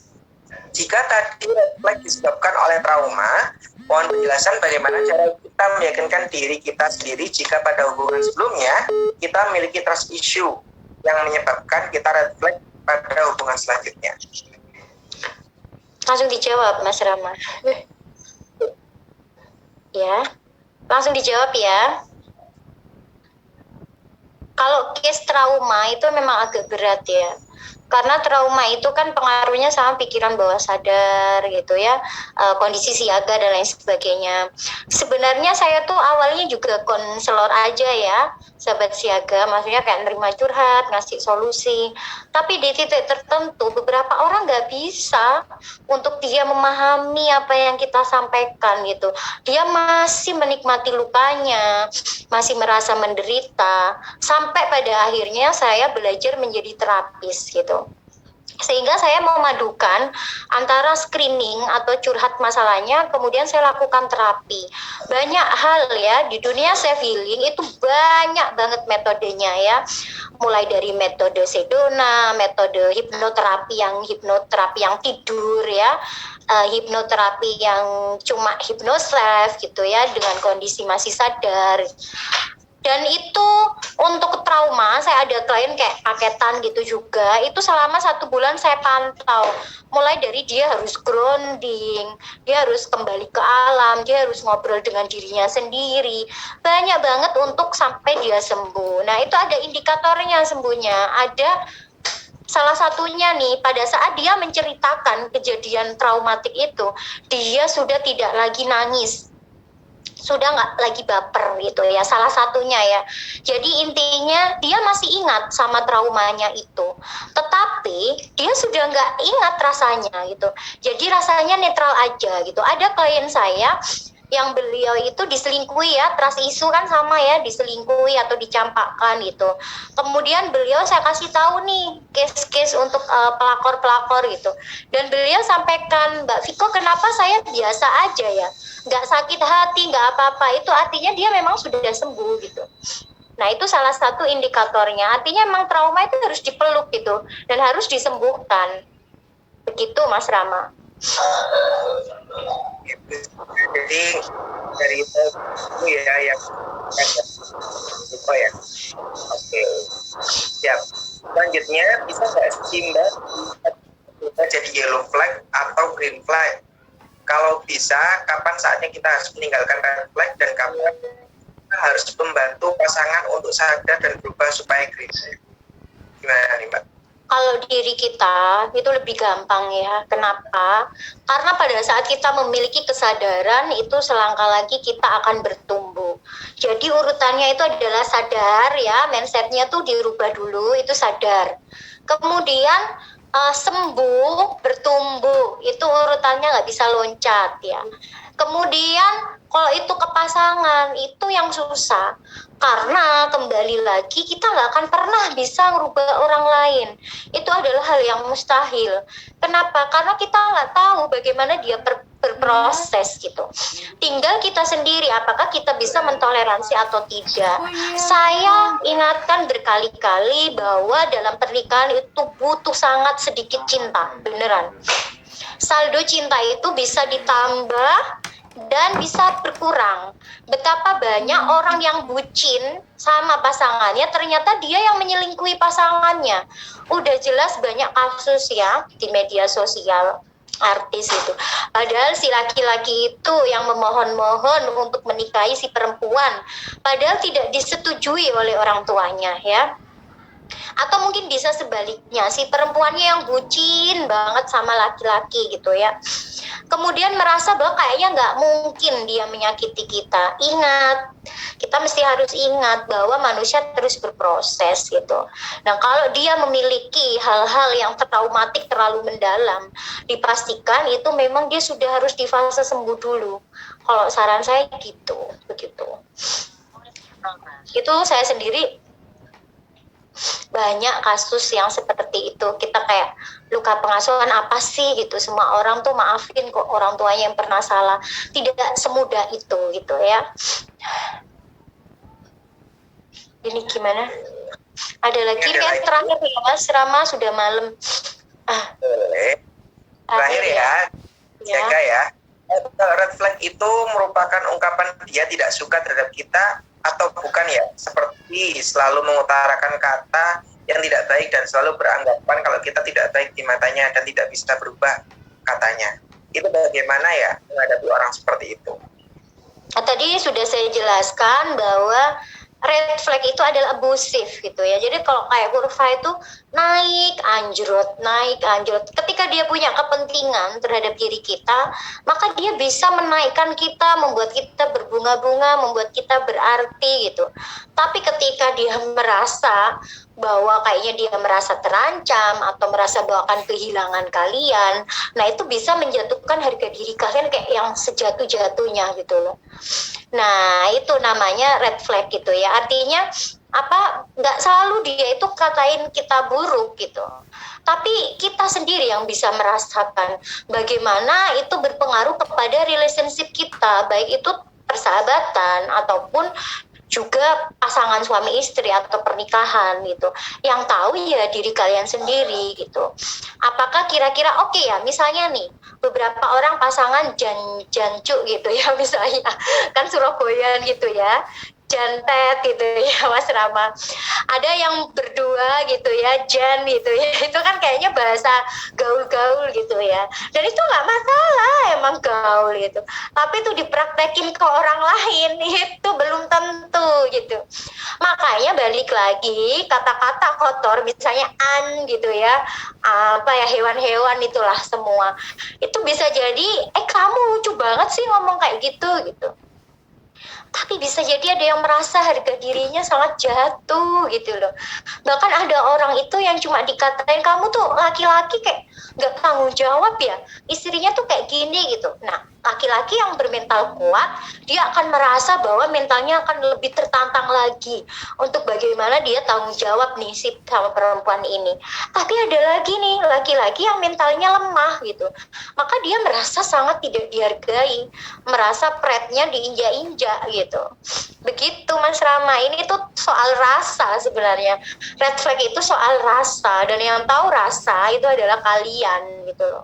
Jika tadi red flag disebabkan oleh trauma, mohon penjelasan bagaimana cara kita meyakinkan diri kita sendiri jika pada hubungan sebelumnya kita memiliki trust issue yang menyebabkan kita red flag pada hubungan selanjutnya. Langsung dijawab Mas Rama. Ya, langsung dijawab ya. Kalau case trauma itu memang agak berat ya. Karena trauma itu kan pengaruhnya sama pikiran bawah sadar gitu ya, kondisi siaga dan lain sebagainya. Sebenarnya saya tuh awalnya juga konselor aja ya, sahabat siaga, maksudnya kayak nerima curhat, ngasih solusi. Tapi di titik tertentu beberapa orang nggak bisa untuk dia memahami apa yang kita sampaikan gitu. Dia masih menikmati lukanya, masih merasa menderita, sampai pada akhirnya saya belajar menjadi terapis gitu. Sehingga saya memadukan antara screening atau curhat masalahnya, kemudian saya lakukan terapi. Banyak hal ya, di dunia self healing itu banyak banget metodenya ya. Mulai dari metode Sedona, metode hipnoterapi yang tidur ya, hipnoterapi yang cuma hypnoslave gitu ya, dengan kondisi masih sadar. Dan itu untuk trauma, saya ada klien kayak paketan gitu juga, itu selama 1 bulan saya pantau. Mulai dari dia harus grounding, dia harus kembali ke alam, dia harus ngobrol dengan dirinya sendiri. Banyak banget untuk sampai dia sembuh. Nah itu ada indikatornya sembuhnya. Ada salah satunya nih, pada saat dia menceritakan kejadian traumatik itu, dia sudah tidak lagi nangis, sudah nggak lagi baper gitu ya, salah satunya ya. Jadi intinya dia masih ingat sama traumanya itu, tetapi dia sudah nggak ingat rasanya gitu. Jadi rasanya netral aja gitu. Ada klien saya yang beliau itu diselingkuhi ya, trust issue kan sama ya, diselingkuhi atau dicampakkan gitu. Kemudian beliau saya kasih tahu nih case-case untuk pelakor-pelakor gitu. Dan beliau sampaikan, Mbak Viko, kenapa saya biasa aja ya, nggak sakit hati, nggak apa-apa. Itu artinya dia memang sudah sembuh gitu. Nah itu salah satu indikatornya. Artinya memang trauma itu harus dipeluk gitu dan harus disembuhkan. Begitu Mas Rama. Jadi dari itu ya yang itu ya. Oke, siap. Selanjutnya bisa nggak sih Mbak kita jadi yellow flag atau green flag? Kalau bisa, kapan saatnya kita harus meninggalkan red flag dan kapan kita harus membantu pasangan untuk sadar dan berubah supaya green flag? Gimana nih Mbak? Kalau diri kita itu lebih gampang ya. Kenapa? Karena pada saat kita memiliki kesadaran itu selangkah lagi kita akan bertumbuh. Jadi urutannya itu adalah sadar ya, mindsetnya tuh dirubah dulu, itu sadar. Kemudian sembuh, bertumbuh, itu urutannya nggak bisa loncat ya. Kemudian kalau itu ke pasangan itu yang susah, karena kembali lagi kita nggak akan pernah bisa merubah orang lain. Itu adalah hal yang mustahil. Kenapa? Karena kita nggak tahu bagaimana dia berproses gitu. Tinggal kita sendiri apakah kita bisa mentoleransi atau tidak. Saya ingatkan berkali-kali bahwa dalam pernikahan itu butuh sangat sedikit cinta, beneran. Saldo cinta itu bisa ditambah dan bisa berkurang. Betapa banyak orang yang bucin sama pasangannya, ternyata dia yang menyelingkuhi pasangannya. Udah jelas banyak kasus ya di media sosial, artis itu. Padahal si laki-laki itu yang memohon-mohon untuk menikahi si perempuan, padahal tidak disetujui oleh orang tuanya ya. Atau mungkin bisa sebaliknya, si perempuannya yang bucin banget sama laki-laki gitu ya, kemudian merasa bahwa kayaknya nggak mungkin dia menyakiti kita. Ingat, kita mesti harus ingat bahwa manusia terus berproses gitu. Nah kalau dia memiliki hal-hal yang traumatik terlalu mendalam, dipastikan itu memang dia sudah harus di fase sembuh dulu. Kalau saran saya gitu, begitu. Itu saya sendiri banyak kasus yang seperti itu. Kita kayak luka pengasuhan apa sih gitu, semua orang tuh maafin kok orang tuanya yang pernah salah. Tidak semudah itu gitu ya. Ini gimana? Ada lagi kan terakhir ya Mas Rama, sudah malam. Boleh. Terakhir ya, jaga ya. Red flag itu merupakan ungkapan dia tidak suka terhadap kita atau bukan ya, seperti selalu mengutarakan kata yang tidak baik dan selalu beranggapan kalau kita tidak baik di matanya dan tidak bisa berubah katanya. Itu bagaimana ya menghadapi orang seperti itu? Tadi sudah saya jelaskan bahwa red flag itu adalah abusif gitu ya. Jadi kalau kayak kurva itu naik anjlok. Ketika dia punya kepentingan terhadap diri kita, maka dia bisa menaikkan kita, membuat kita berbunga-bunga, membuat kita berarti gitu. Tapi ketika dia merasa bahwa kayaknya dia merasa terancam atau merasa bahwa akan kehilangan kalian, nah itu bisa menjatuhkan harga diri kalian kayak yang sejatuh-jatuhnya gitu loh. Nah itu namanya red flag gitu ya, artinya apa, nggak selalu dia itu katain kita buruk gitu, tapi kita sendiri yang bisa merasakan bagaimana itu berpengaruh kepada relationship kita, baik itu persahabatan ataupun juga pasangan suami istri atau pernikahan gitu. Yang tahu ya diri kalian sendiri gitu. Apakah kira-kira oke ya, misalnya nih beberapa orang pasangan jancu gitu ya misalnya, kan Surabaya gitu ya, jantet gitu ya Mas Rama. Ada yang berdua gitu ya, jan gitu ya, itu kan kayaknya bahasa gaul-gaul gitu ya. Dan itu nggak masalah, emang gaul gitu. Tapi itu dipraktekin ke orang lain, itu belum tentu gitu. Makanya balik lagi, kata-kata kotor, misalnya an gitu ya, apa ya, hewan-hewan itulah semua. Itu bisa jadi, kamu lucu banget sih ngomong kayak gitu. Tapi bisa jadi ada yang merasa harga dirinya sangat jatuh gitu loh. Bahkan ada orang itu yang cuma dikatain, kamu tuh laki-laki kayak nggak tanggung jawab ya, istrinya tuh kayak gini gitu. Nah, laki-laki yang bermental kuat, dia akan merasa bahwa mentalnya akan lebih tertantang lagi untuk bagaimana dia tanggung jawab nih si sama perempuan ini. Tapi ada lagi nih laki-laki yang mentalnya lemah gitu, maka dia merasa sangat tidak dihargai, merasa pride-nya diinjak-injak gitu. Begitu Mas Rama, ini tuh soal rasa sebenarnya. Red flag itu soal rasa, dan yang tahu rasa itu adalah kalian gitu loh.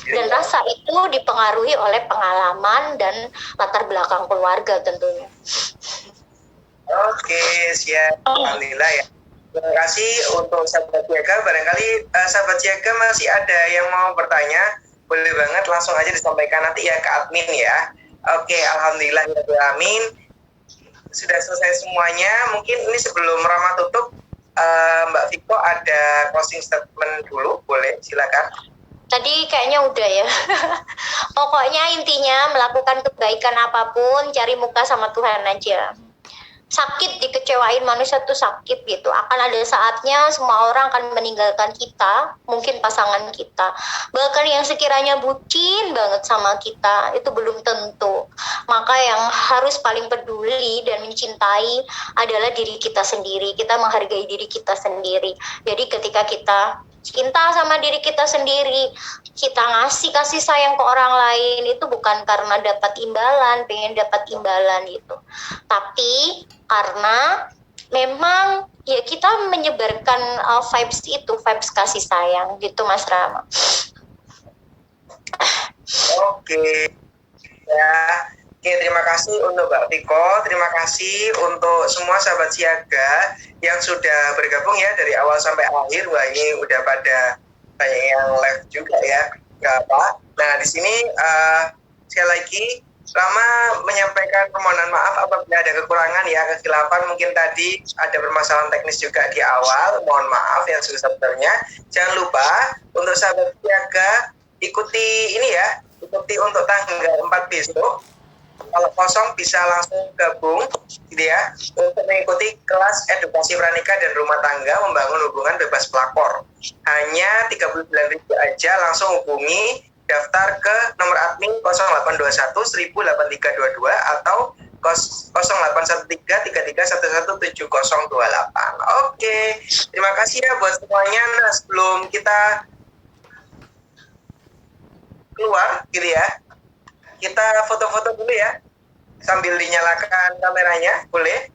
Dan rasa itu dipengaruhi oleh pengalaman dan latar belakang keluarga tentunya. Oke, siap. Alhamdulillah ya. Terima kasih untuk sahabat Siaga. Barangkali sahabat Siaga masih ada yang mau bertanya, boleh banget langsung aja disampaikan nanti ya ke admin ya. Oke, alhamdulillah ya amin. Sudah selesai semuanya. Mungkin ini sebelum Rama tutup, Mbak Viko ada closing statement dulu, boleh? Silakan. Tadi kayaknya udah ya. Pokoknya intinya melakukan kebaikan apapun, cari muka sama Tuhan aja. Sakit dikecewain manusia tuh sakit gitu. Akan ada saatnya semua orang akan meninggalkan kita, mungkin pasangan kita. Bahkan yang sekiranya bucin banget sama kita, itu belum tentu. Maka yang harus paling peduli dan mencintai adalah diri kita sendiri. Kita menghargai diri kita sendiri. Jadi ketika kita cinta sama diri kita sendiri, kita ngasih kasih sayang ke orang lain, itu bukan karena dapat imbalan, pengen dapat imbalan gitu, tapi karena memang ya kita menyebarkan vibes kasih sayang gitu Mas Rama. Oke ya. Oke, terima kasih untuk Mbak Viko, terima kasih untuk semua sahabat Siaga yang sudah bergabung ya dari awal sampai akhir. Wah, ini udah pada banyak yang live juga ya, nggak apa. Nah, di sini sekali lagi Rama menyampaikan permohonan maaf apabila ada kekurangan ya, kekhilapan mungkin tadi ada permasalahan teknis juga di awal, mohon maaf yang sebesar-besarnya. Jangan lupa untuk sahabat Siaga ikuti ini ya, ikuti untuk tanggal 4 besok. Kalau kosong bisa langsung gabung gitu ya, untuk mengikuti kelas edukasi pranikah dan rumah tangga membangun hubungan bebas pelakor. Hanya 39.000 aja, langsung hubungi daftar ke nomor admin 0821 108322 atau 0813 3311 7028. Oke, terima kasih ya buat semuanya. Nah, sebelum kita keluar gitu ya, kita foto-foto dulu ya sambil dinyalakan kameranya, boleh?